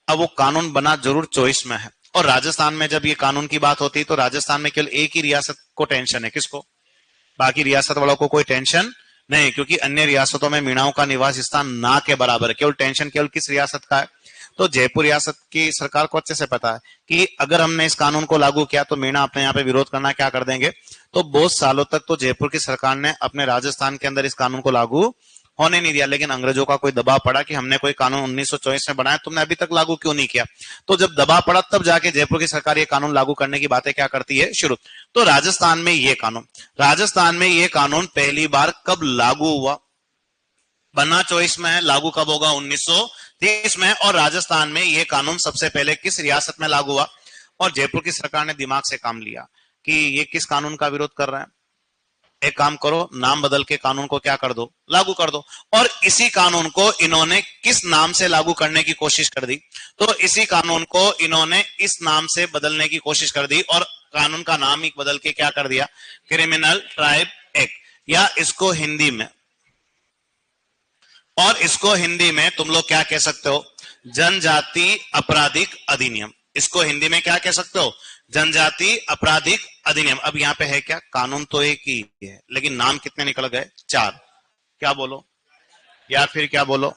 अब वो कानून बना जरूर 24 में है। और राजस्थान में जब ये कानून की बात होती है तो राजस्थान में केवल एक ही रियासत को टेंशन है। किसको? बाकी रियासत वालों को कोई टेंशन नहीं, क्योंकि अन्य रियासतों में मीणाओं का निवास स्थान ना के बराबर है। केवल टेंशन केवल किस रियासत का है? तो जयपुर रियासत की सरकार को अच्छे से पता है कि अगर हमने इस कानून को लागू किया तो मीणा अपने यहाँ पे विरोध करना क्या कर देंगे। तो बहुत सालों तक तो जयपुर की सरकार ने अपने राजस्थान के अंदर इस कानून को लागू होने नहीं दिया। लेकिन अंग्रेजों का कोई दबाव पड़ा कि हमने कोई कानून 1924 में बनाया, तुमने अभी तक लागू क्यों नहीं किया? तो जब दबाव पड़ा तब जाके जयपुर की सरकार ये कानून लागू करने की बातें क्या करती है? शुरू। तो राजस्थान में ये कानून पहली बार कब लागू हुआ? बनना 24 में है, लागू कब होगा 1930 में। और राजस्थान में ये कानून सबसे पहले किस रियासत में लागू हुआ? और जयपुर की सरकार ने दिमाग से काम लिया कि ये किस कानून का विरोध कर रहे हैं, एक काम करो, नाम बदल के कानून को क्या कर दो, लागू कर दो। और इसी कानून को इन्होंने किस नाम से लागू करने की कोशिश कर दी? तो इसी कानून को इन्होंने इस नाम से बदलने की कोशिश कर दी और कानून का नाम ही बदल के क्या कर दिया? क्रिमिनल ट्राइब एक्ट, या इसको हिंदी में, और इसको हिंदी में तुम लोग क्या कह सकते हो? जनजाति आपराधिक अधिनियम। इसको हिंदी में क्या कह सकते हो? जनजाति आपराधिक अधिनियम। अब यहां पे है क्या? कानून तो एक ही है, लेकिन नाम कितने निकल गए? 4। क्या बोलो? या फिर क्या बोलो?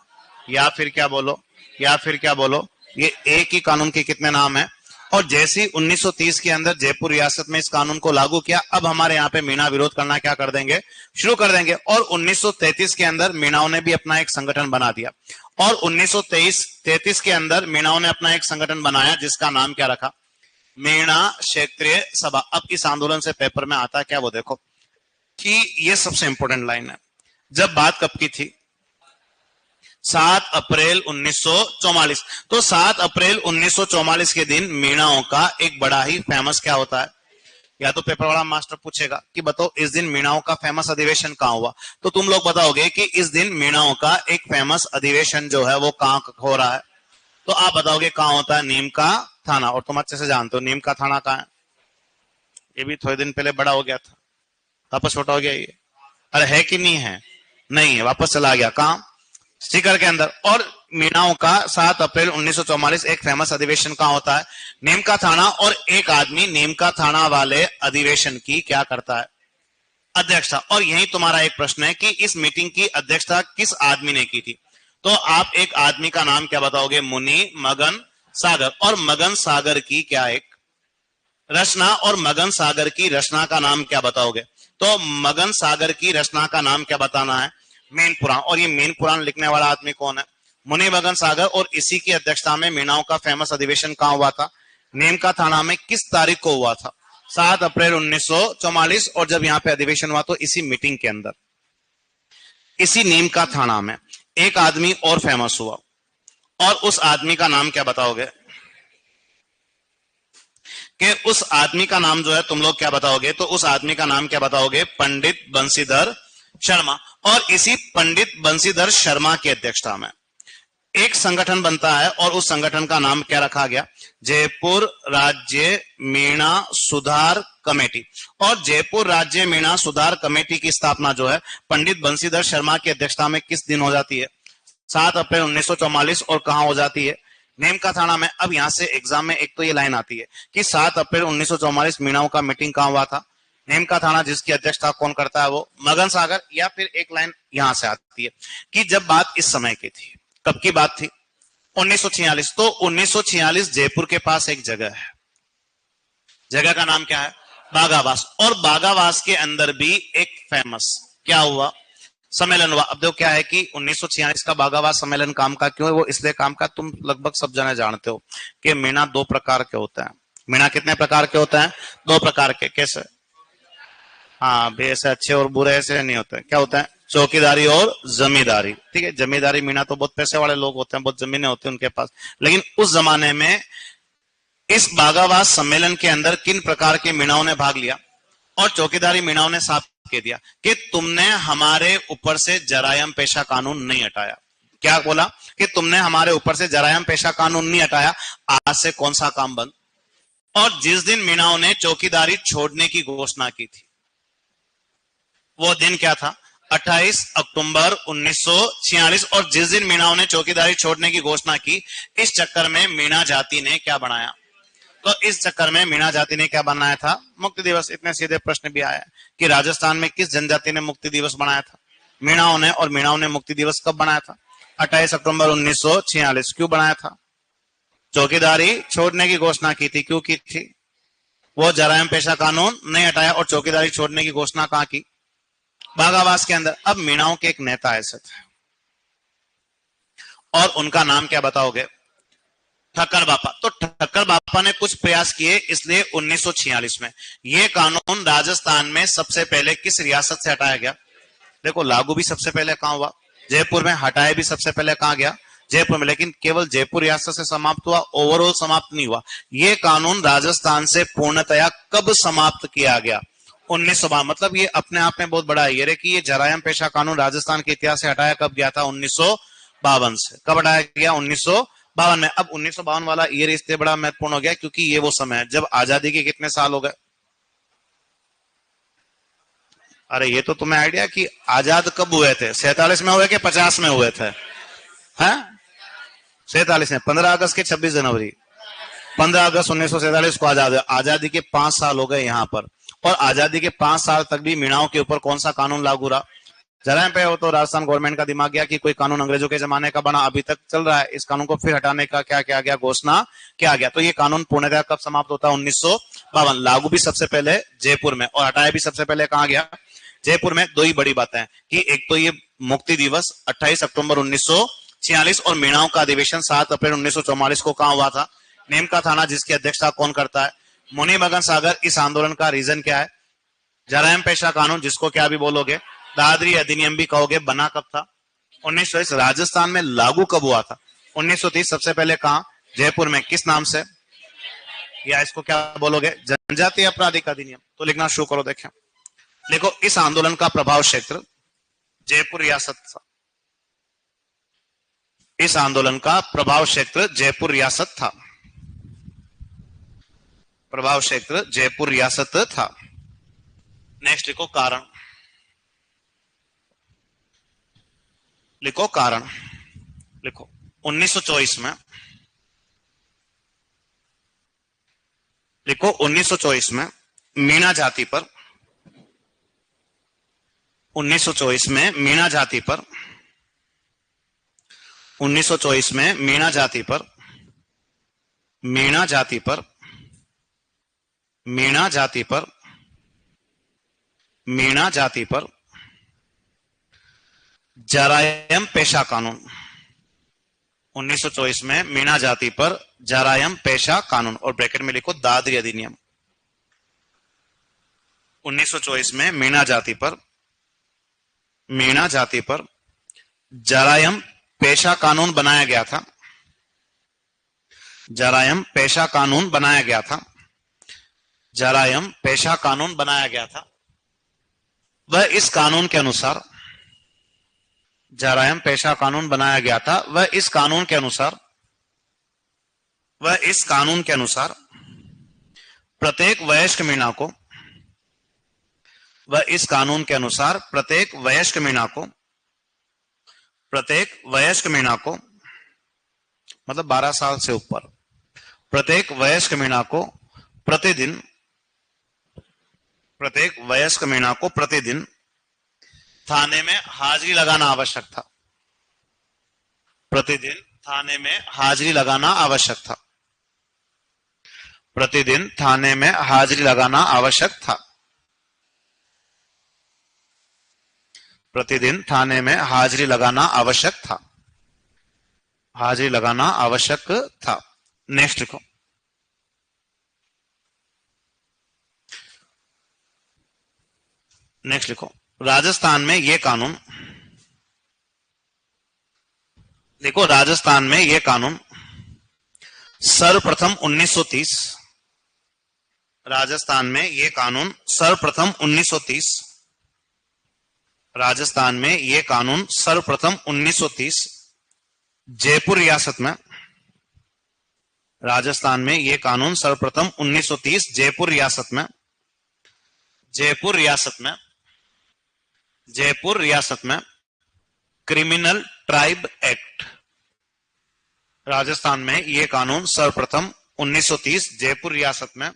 या फिर क्या बोलो? या फिर क्या बोलो? ये एक ही कानून के कितने नाम है? और जैसे ही 1930 के अंदर जयपुर रियासत में इस कानून को लागू किया, अब हमारे यहाँ पे मीणा विरोध करना क्या कर देंगे? शुरू कर देंगे। और 1933 के अंदर मीणाओं ने भी अपना एक संगठन बना दिया। और 1933 के अंदर मीणाओं ने अपना एक संगठन बनाया जिसका नाम क्या रखा? मीणा क्षेत्रीय सभा। अब इस आंदोलन से पेपर में आता है क्या, वो देखो कि ये सबसे इंपॉर्टेंट लाइन है। जब बात कब की थी? 7 अप्रैल 1944। तो 7 अप्रैल 1944 के दिन मीणाओं का एक बड़ा ही फेमस क्या होता है? या तो पेपर वाला मास्टर पूछेगा कि बताओ इस दिन मीणाओं का फेमस अधिवेशन कहां हुआ, तो तुम लोग बताओगे कि इस दिन मीणाओं का एक फेमस अधिवेशन जो है वो कहां हो रहा है। तो आप बताओगे कहां होता है? नीम का थाना। और तुम अच्छे से जानते हो नीम का थाना कहां है। ये भी थोड़े दिन पहले बड़ा हो गया था, वापस छोटा हो गया ये। अरे है कि नहीं है? नहीं है, वापस चला गया। कहां? सीकर के अंदर। और मीणाओं का 7 अप्रैल 1944 एक फेमस अधिवेशन कहां होता है? नीम का थाना। और एक आदमी नीम का थाना वाले अधिवेशन की क्या करता है? अध्यक्षता। और यही तुम्हारा एक प्रश्न है कि इस मीटिंग की अध्यक्षता किस आदमी ने की थी? तो आप एक आदमी का नाम क्या बताओगे? मुनि मगन सागर। और मगन सागर की क्या एक रचना, और मगन सागर की रचना का नाम क्या बताओगे? तो मगन सागर की रचना का नाम क्या बताना है? मेन पुराण। और ये मेन पुराण लिखने वाला आदमी कौन है? मुनि मगन सागर। और इसी की अध्यक्षता में मीणाओं का फेमस अधिवेशन कहां हुआ था? नीम का थाना में। किस तारीख को हुआ था? 7 अप्रैल 1944। और जब यहाँ पे अधिवेशन हुआ तो इसी मीटिंग के अंदर, इसी नीम का थाना में एक आदमी और फेमस हुआ, और उस आदमी का नाम क्या बताओगे? कि उस आदमी का नाम जो है तुम लोग क्या बताओगे? तो उस आदमी का नाम क्या बताओगे? पंडित बंशीधर शर्मा। और इसी पंडित बंशीधर शर्मा की अध्यक्षता में एक संगठन बनता है, और उस संगठन का नाम क्या रखा गया? जयपुर राज्य मीणा सुधार कमेटी। और जयपुर राज्य मीणा सुधार कमेटी की स्थापना जो है पंडित बंशीधर शर्मा की अध्यक्षता में किस दिन हो जाती है? 7 अप्रैल 1944। और कहां हो जाती है? नीम का थाना में। अब यहां से एग्जाम में एक तो ये लाइन आती है कि 7 अप्रैल 1944 मीणाओं का मीटिंग कहां हुआ था? नीम का थाना, जिसकी अध्यक्षता कौन करता है? वो मगन सागर। या फिर एक लाइन यहां से आती है कि जब बात इस समय की थी, कब की बात थी? 1946। तो 1946 जयपुर के पास एक जगह है, जगह का नाम क्या है? बागावास। और बागावास के अंदर भी एक फेमस क्या हुआ? सम्मेलन हुआ। अब देखो क्या है कि 1946 का बागावास सम्मेलन काम का क्यों है? वो इसलिए काम का, तुम लगभग सब जने जानते हो कि मीणा 2 प्रकार के होते हैं। मीणा कितने प्रकार के होते हैं? 2 प्रकार के। कैसे? हाँ, ऐसे अच्छे और बुरे ऐसे नहीं होते। क्या होता है? चौकीदारी और जमींदारी। ठीक है, जमींदारी मीणा तो बहुत पैसे वाले लोग होते हैं, बहुत जमीनें होती हैं उनके पास। लेकिन उस जमाने में इस बागावास सम्मेलन के अंदर किन प्रकार के मीणाओं ने भाग लिया? और चौकीदारी मीणाओं ने साफ कह दिया कि तुमने हमारे ऊपर से जरायम पेशा कानून नहीं हटाया। क्या बोला? कि तुमने हमारे ऊपर से जरायम पेशा कानून नहीं हटाया, आज से कौन सा काम बंद। और जिस दिन मीणाओं ने चौकीदारी छोड़ने की घोषणा की थी, वो दिन क्या था? 28 अक्टूबर 1946। और जिस दिन मीणाओं ने चौकीदारी छोड़ने की घोषणा की, इस चक्कर में मीणा जाति ने क्या बनाया? तो इस चक्कर में मीणा जाति ने क्या बनाया था? मुक्ति दिवस। इतने सीधे प्रश्न भी आया कि राजस्थान में किस जनजाति ने मुक्ति दिवस बनाया था? मीणाओं ने। और मीणाओं ने मुक्ति दिवस कब बनाया था? 28 अक्टूबर 1946। क्यों बनाया था? चौकीदारी छोड़ने की घोषणा की थी। क्यों की थी? वो जरायम पेशा कानून नहीं हटाया और चौकीदारी छोड़ने की घोषणा कहां की? बागावास के अंदर। अब मीणाओं के एक नेता ऐसे थे, और उनका नाम क्या बताओगे? ठक्कर बापा। तो ठक्कर बापा ने कुछ प्रयास किए, इसलिए 1946 में यह कानून राजस्थान में सबसे पहले किस रियासत से हटाया गया? देखो लागू भी सबसे पहले कहां हुआ? जयपुर में। हटाया भी सबसे पहले कहां गया? जयपुर में। लेकिन केवल जयपुर रियासत से समाप्त हुआ, ओवरऑल समाप्त नहीं हुआ। ये कानून राजस्थान से पूर्णतया कब समाप्त किया गया? 1952। मतलब ये अपने आप में बहुत बड़ा है कि ये जरायम पेशा कानून राजस्थान के इतिहास से हटाया कब गया था? 1952 से। कब हटाया गया? 1952 में। अब 1952 वाला ईयर इसलिए बड़ा महत्वपूर्ण हो गया क्योंकि ये वो समय है जब आजादी के कितने साल हो गए? अरे ये तो तुम्हें आइडिया कि आजाद कब हुए थे? 47 में हुए कि 50 में हुए थे? हैं? 47 में। 15 अगस्त के 26 जनवरी, 15 अगस्त 1947 को आजादी के 5 साल हो गए यहाँ पर। और आजादी के 5 साल तक भी मीणाओं के ऊपर कौन सा कानून लागू रहा? जरा पे हो तो राजस्थान गवर्नमेंट का दिमाग गया कि कोई कानून अंग्रेजों के जमाने का बना, अभी तक चल रहा है, इस कानून को फिर हटाने का क्या किया गया? घोषणा किया गया। तो ये कानून पूर्णतः कब समाप्त होता है? 1952। लागू भी सबसे पहले जयपुर में और हटाया भी सबसे पहले कहां गया? जयपुर में। दो ही बड़ी बातें हैं कि एक तो ये मुक्ति दिवस 28 अक्टूबर 1946 और मीणाओं का अधिवेशन 7 अप्रैल 1944 को कहां हुआ था? नेमका थाना, जिसकी अध्यक्षता कौन करता है? मुनि मगन सागर। इस आंदोलन का रीजन क्या है? जरायम पेशा कानून, जिसको क्या भी बोलोगे, दादरी अधिनियम भी कहोगे, बना कब था? 1930। राजस्थान में लागू कब हुआ था? 1930। सबसे पहले कहां? जयपुर में। किस नाम से? या इसको क्या बोलोगे? जनजातीय आपराधिक अधिनियम। तो लिखना शुरू करो। देखें, देखो, इस आंदोलन का प्रभाव क्षेत्र जयपुर रियासत था। इस आंदोलन का प्रभाव क्षेत्र जयपुर रियासत था। प्रभाव क्षेत्र जयपुर रियासत था। नेक्स्ट लिखो कारण। लिखो कारण। लिखो 1924 में। लिखो 1924 में मीणा जाति पर, 1924 में मीणा जाति पर, 1924 में मीणा जाति पर, मीणा जाति पर, मीणा जाति पर, मीणा जाति पर जरायम पेशा कानून। 1924 में मीणा जाति पर जरायम पेशा कानून और ब्रैकेट में लिखो दादरी अधिनियम। 1924 में मीणा जाति पर, मीणा जाति पर जरायम पेशा कानून बनाया गया था। जरायम पेशा कानून बनाया गया था। जरायम पेशा कानून बनाया गया था। वह इस कानून के अनुसार, जरायम पेशा कानून बनाया गया था, वह इस कानून के अनुसार, वह इस कानून के अनुसार प्रत्येक वयस्क मीणा को, वह इस कानून के अनुसार प्रत्येक वयस्क मीणा को, प्रत्येक वयस्क मीणा को मतलब 12 साल से ऊपर, प्रत्येक वयस्क मीणा को प्रतिदिन, प्रत्येक वयस्क मीणा को प्रतिदिन थाने में हाजिरी लगाना आवश्यक था। प्रतिदिन थाने में हाजिरी लगाना आवश्यक था। प्रतिदिन थाने में हाजिरी लगाना आवश्यक था। प्रतिदिन थाने में हाजिरी लगाना आवश्यक था। हाजिरी लगाना आवश्यक था। नेक्स्ट लिखो। नेक्स्ट लिखो, राजस्थान में यह कानून, देखो राजस्थान में यह कानून सर्वप्रथम 1930, राजस्थान में यह कानून सर्वप्रथम 1930, राजस्थान में यह कानून सर्वप्रथम 1930 जयपुर रियासत में, राजस्थान में यह कानून सर्वप्रथम 1930 जयपुर रियासत में, जयपुर रियासत में, जयपुर रियासत में क्रिमिनल ट्राइब एक्ट, राजस्थान में यह कानून सर्वप्रथम 1930 जयपुर रियासत में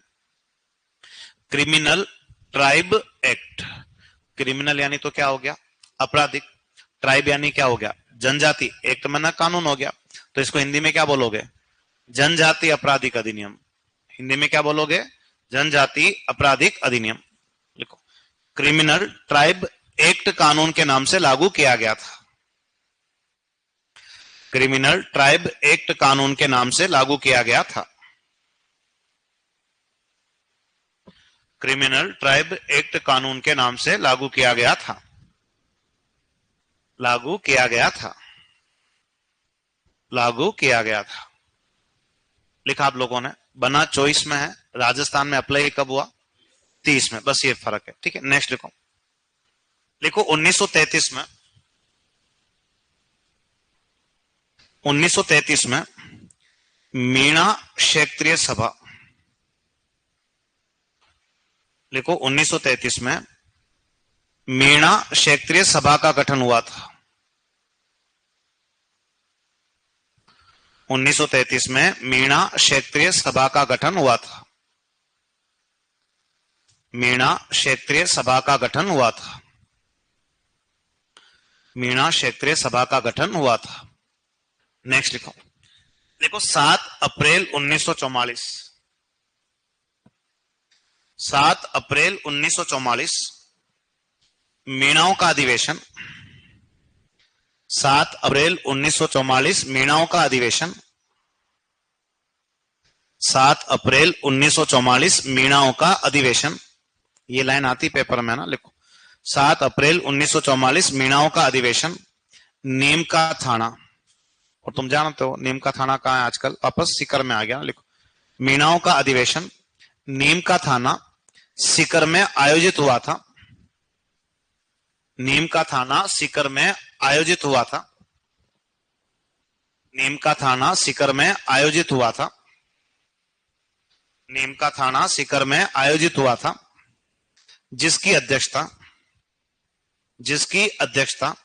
क्रिमिनल ट्राइब एक्ट। क्रिमिनल यानी तो क्या हो गया? आपराधिक। ट्राइब यानी क्या हो गया? जनजाति। एक तो मैंने कानून हो गया, तो इसको हिंदी में क्या बोलोगे? जनजाति आपराधिक अधिनियम। हिंदी में क्या बोलोगे? जनजाति आपराधिक अधिनियम। लिखो, क्रिमिनल ट्राइब एक्ट कानून के नाम से लागू किया गया था। क्रिमिनल ट्राइब एक्ट कानून के नाम से लागू किया गया था। क्रिमिनल ट्राइब एक्ट कानून के नाम से लागू किया गया था। लागू किया गया था, लागू किया गया था। लिखा आप लोगों ने, बना 24 में है, राजस्थान में अप्लाई कब हुआ? 30 में, बस ये फर्क है। ठीक है, नेक्स्ट लिखो। लिखो 1933 में, 1933 में मीणा क्षेत्रीय सभा, लिखो 1933 में मीणा क्षेत्रीय सभा का गठन हुआ था। 1933 में मीणा क्षेत्रीय सभा का गठन हुआ था, मीणा क्षेत्रीय सभा का गठन हुआ था, मीणा क्षेत्रीय सभा का गठन हुआ था। नेक्स्ट लिखो। देखो 7 अप्रैल 1944, 7 अप्रैल 1944 मीणाओं का अधिवेशन, 7 अप्रैल 1944 मीणाओं का अधिवेशन, 7 अप्रैल 1944 मीणाओं का अधिवेशन। ये लाइन आती पेपर में ना, लिखो 7 अप्रैल 1944 मीणाओं का अधिवेशन। नीम का थाना, और तुम जानते हो नीम का थाना कहां है आजकल, वापस सीकर में आ गया। लिखो मीणाओं का अधिवेशन नीम का थाना सीकर में आयोजित हुआ था, नीम का थाना सीकर में आयोजित हुआ था, नीम का थाना सीकर में आयोजित हुआ था, नीम का थाना सीकर में आयोजित हुआ था। जिसकी अध्यक्षता, जिसकी अध्यक्षता,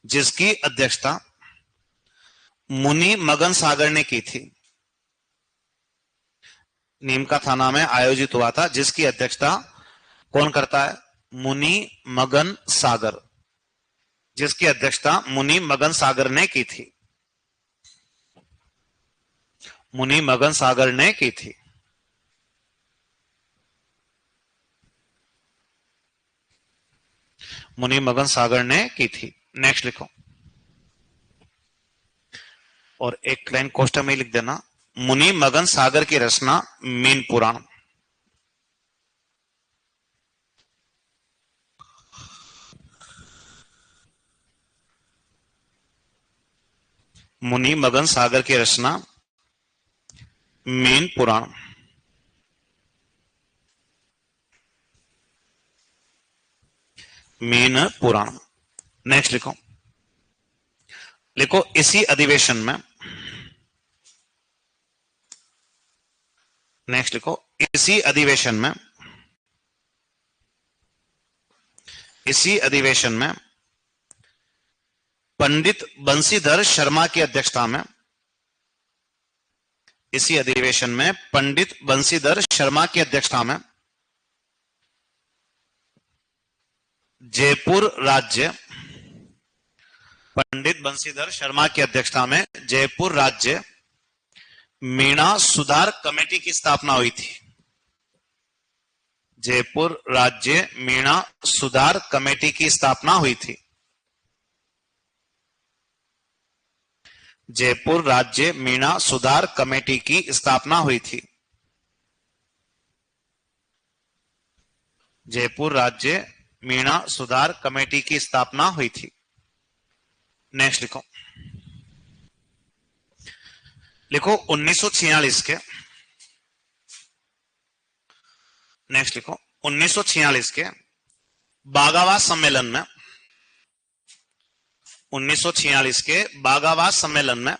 जिसकी अध्यक्षता मुनि मगन सागर ने की थी, नीम का थाना में आयोजित हुआ था, जिसकी अध्यक्षता कौन करता है? मुनि मगन सागर, जिसकी अध्यक्षता मुनि मगन सागर ने की थी, मुनि मगन सागर ने की थी। मुनि मगन सागर ने की थी। नेक्स्ट लिखो, और एक लाइन कोष्टक में लिख देना, मुनि मगन सागर की रचना मीन पुराण। मुनि मगन सागर की रचना मीन पुराण। मीन पुराण। नेक्स्ट लिखो, लिखो इसी अधिवेशन में, नेक्स्ट लिखो इसी अधिवेशन में, इसी अधिवेशन में पंडित बंशीधर शर्मा की अध्यक्षता में, इसी अधिवेशन में पंडित बंशीधर शर्मा की अध्यक्षता में जयपुर राज्य, पंडित बंशीधर शर्मा की अध्यक्षता में जयपुर राज्य मीणा सुधार कमेटी की स्थापना हुई थी। जयपुर राज्य मीणा सुधार कमेटी की स्थापना हुई थी। जयपुर राज्य मीणा सुधार कमेटी की स्थापना हुई थी। जयपुर राज्य मीणा सुधार कमेटी की स्थापना हुई थी। नेक्स्ट लिखो, लिखो 1946 के, नेक्स्ट लिखो 1946 के बागावास सम्मेलन में, 1946 के बागावास सम्मेलन में,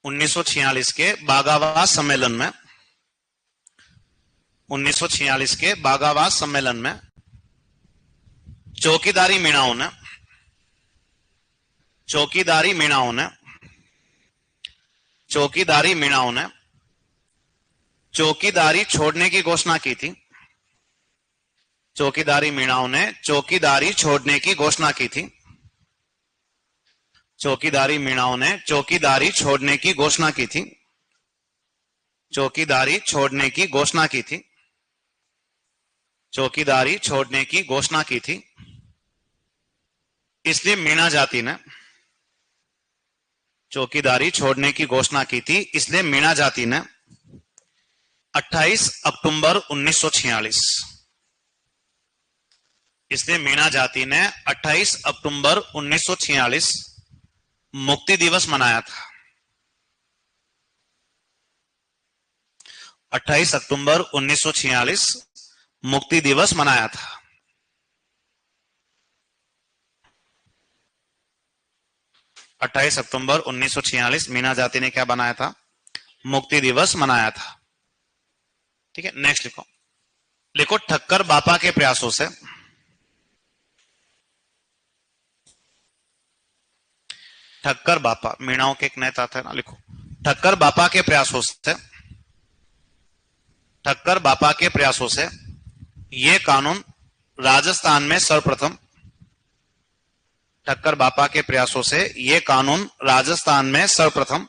1946 के बागावास सम्मेलन में, 1946 के बागावास सम्मेलन में चौकीदारी मीणाओं ने, चौकीदारी मीणाओं ने, चौकीदारी मीणाओं ने चौकीदारी छोड़ने की घोषणा की थी। चौकीदारी मीणाओं ने चौकीदारी छोड़ने की घोषणा की थी। चौकीदारी मीणाओं ने चौकीदारी छोड़ने की घोषणा की थी। चौकीदारी छोड़ने की घोषणा की थी। चौकीदारी छोड़ने की घोषणा की थी। इसलिए मीणा जाति ने चौकीदारी छोड़ने की घोषणा की थी, इसलिए मीणा जाति ने 28 अक्टूबर 1946, इसलिए मीणा जाति ने 28 अक्टूबर 1946 मुक्ति दिवस मनाया था। 28 अक्टूबर 1946 मुक्ति दिवस मनाया था। अट्ठाईस अक्टूबर 1946 मीणा जाति ने क्या बनाया था? मुक्ति दिवस मनाया था। ठीक है, नेक्स्ट लिखो। लिखो ठक्कर बापा के प्रयासों से ठक्कर बापा मीणाओं के एक नेता थे ना, लिखो ठक्कर बापा के प्रयासों से ठक्कर बापा के प्रयासों से ये कानून राजस्थान में सर्वप्रथम ठक्कर बापा के प्रयासों से ये कानून राजस्थान में सर्वप्रथम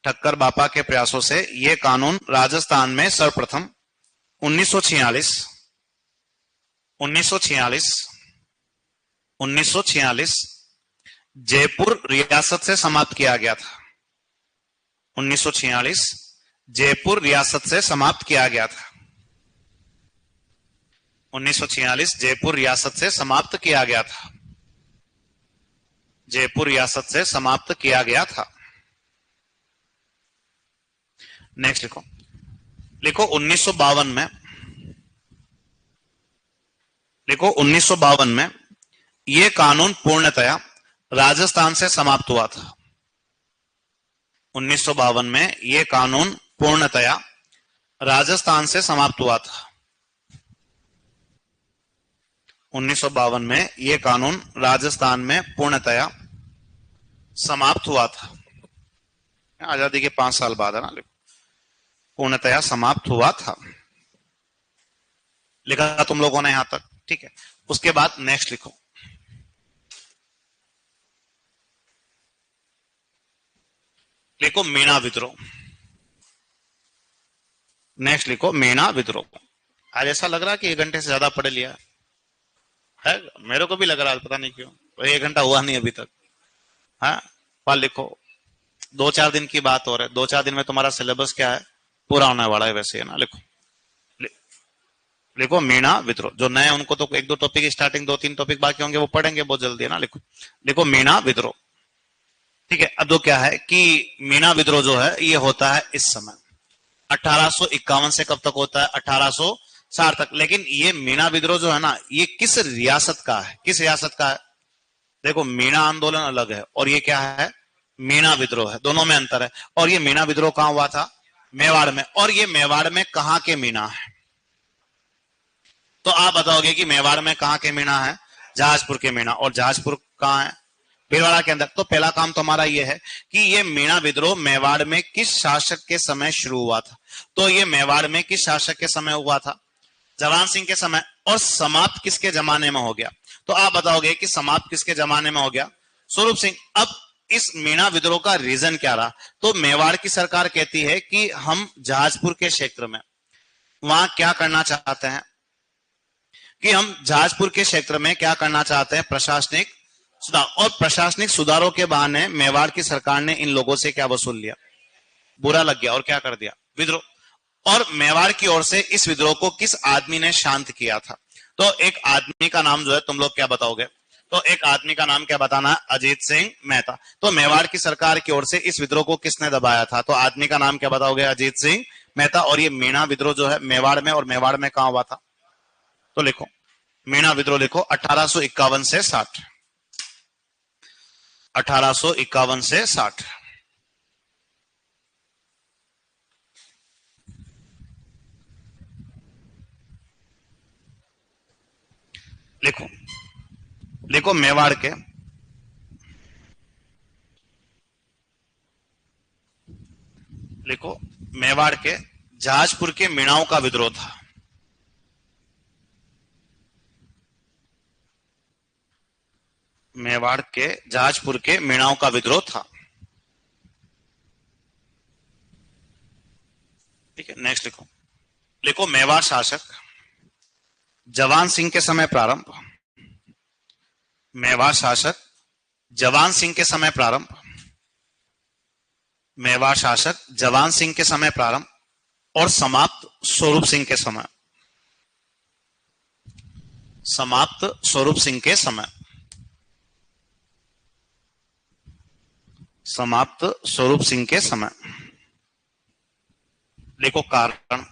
ठक्कर बापा के प्रयासों से ये कानून राजस्थान में सर्वप्रथम 1946 जयपुर रियासत से समाप्त किया गया था। 1946 जयपुर रियासत से समाप्त किया गया था। 1946 जयपुर रियासत से समाप्त किया गया था। जयपुर रियासत से समाप्त किया गया था। नेक्स्ट लिखो। लिखो 1952 में लिखो 1952 में यह कानून पूर्णतया राजस्थान से समाप्त हुआ था। 1952 में यह कानून पूर्णतया राजस्थान से समाप्त हुआ था। 1952 में यह कानून राजस्थान में पूर्णतया समाप्त हुआ था। आजादी के 5 साल बाद है ना, पूर्णतया समाप्त हुआ था। लिखा तुम लोगों ने यहां तक, ठीक है। उसके बाद नेक्स्ट लिखो। लिखो मीणा विद्रोह। नेक्स्ट लिखो मीणा विद्रोह। आज ऐसा लग रहा है कि 1 घंटे से ज्यादा पढ़ लिया है। मेरे को भी लग रहा है, पता नहीं क्यों, 1 घंटा हुआ नहीं अभी तक। हाँ, पर लिखो 2-4 दिन की बात हो रहा है। 2-4 दिन में तुम्हारा सिलेबस क्या है, पूरा होने वाला है वैसे, है ना। लिखो लिखो मीणा विद्रोह। जो नए उनको तो 1-2 टॉपिक स्टार्टिंग 2-3 टॉपिक बाकी होंगे, वो पढ़ेंगे बहुत जल्दी, है ना। लिखो लिखो मीणा विद्रोह। ठीक है। अब जो क्या है कि मीणा विद्रोह जो है ये होता है इस समय 1851 से कब तक होता है? 1860 तक। लेकिन ये मीणा विद्रोह जो है ना, ये किस रियासत का है? किस रियासत का है? देखो मीणा आंदोलन अलग है और ये क्या है? मीणा विद्रोह है। दोनों में अंतर है। और ये मीणा विद्रोह कहां हुआ था? मेवाड़ में। और ये मेवाड़ में कहां के मीणा है? तो आप बताओगे कि मेवाड़ में कहां के मीणा है? जहाजपुर के मीणा। और जहाजपुर कहां है? भीलवाड़ा के अंदर। तो पहला काम तुम्हारा ये है कि ये मीणा विद्रोह मेवाड़ में किस शासक के समय शुरू हुआ था? तो ये मेवाड़ में किस शासक के समय हुआ था? जवान सिंह के समय। और समाप्त किसके जमाने में हो गया? तो आप बताओगे कि समाप्त किसके जमाने में हो गया? स्वरूप सिंह। अब इस मीणा विद्रोह का रीजन क्या रहा? तो मेवाड़ की सरकार कहती है कि हम जहाजपुर के क्षेत्र में वहां क्या करना चाहते हैं, कि हम जहाजपुर के क्षेत्र में क्या करना चाहते हैं? प्रशासनिक सुधार। और प्रशासनिक सुधारों के बहाने मेवाड़ की सरकार ने इन लोगों से क्या वसूल लिया? बुरा लग गया और क्या कर दिया? विद्रोह। और मेवाड़ की ओर से इस विद्रोह को किस आदमी ने शांत किया था? तो एक आदमी का नाम जो है, तुम लोग क्या बताओगे? तो एक आदमी का नाम क्या बताना है? अजीत सिंह मेहता। तो मेवाड़ की सरकार की ओर से इस विद्रोह को किसने दबाया था? तो आदमी का नाम क्या बताओगे? अजीत सिंह मेहता। और ये मीणा विद्रोह जो है मेवाड़ में, और मेवाड़ में कहां हुआ था? तो लिखो मीणा विद्रोह। लिखो 1851 से 60। 1851 से 60। लिखो लिखो मेवाड़ के लिखो मेवाड़ के जहाजपुर के मीणाओं का विद्रोह था। मेवाड़ के जहाजपुर के मीणाओं का विद्रोह था। ठीक है, नेक्स्ट लिखो। लिखो मेवाड़ शासक जवान सिंह के समय प्रारंभ। मेवाड़ शासक जवान सिंह के समय प्रारंभ। मेवाड़ शासक जवान सिंह के समय प्रारंभ और समाप्त स्वरूप सिंह के समय। समाप्त स्वरूप सिंह के समय। समाप्त स्वरूप सिंह के समय। लिखो कारण,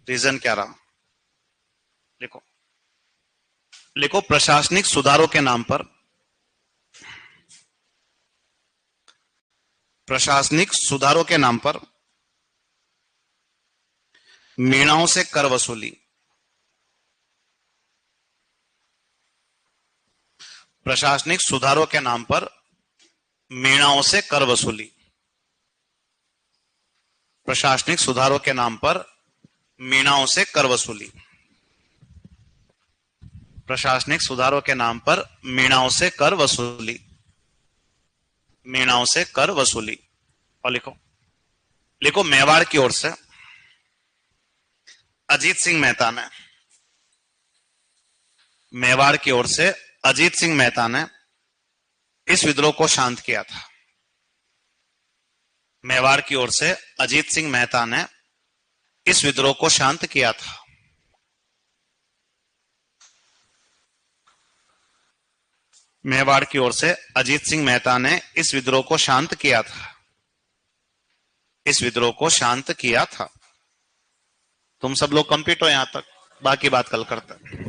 रीजन क्या रहा। लिखो लिखो प्रशासनिक सुधारों के नाम पर, प्रशासनिक सुधारों के नाम पर मीणाओं से कर वसूली। प्रशासनिक सुधारों के नाम पर मीणाओं से कर वसूली। प्रशासनिक सुधारों के नाम पर मीणाओं से कर वसूली। प्रशासनिक सुधारों के नाम पर मीणाओं से कर वसूली। मीणाओं से कर वसूली। और लिखो लिखो मेवाड़ की ओर से अजीत सिंह मेहता ने, मेवाड़ की ओर से अजीत सिंह मेहता ने इस विद्रोह को शांत किया था। मेवाड़ की ओर से अजीत सिंह मेहता ने इस विद्रोह को शांत किया था। मेवाड़ की ओर से अजीत सिंह मेहता ने इस विद्रोह को शांत किया था। इस विद्रोह को शांत किया था। तुम सब लोग कंप्लीट हो यहां तक, बाकी बात कल करते हैं।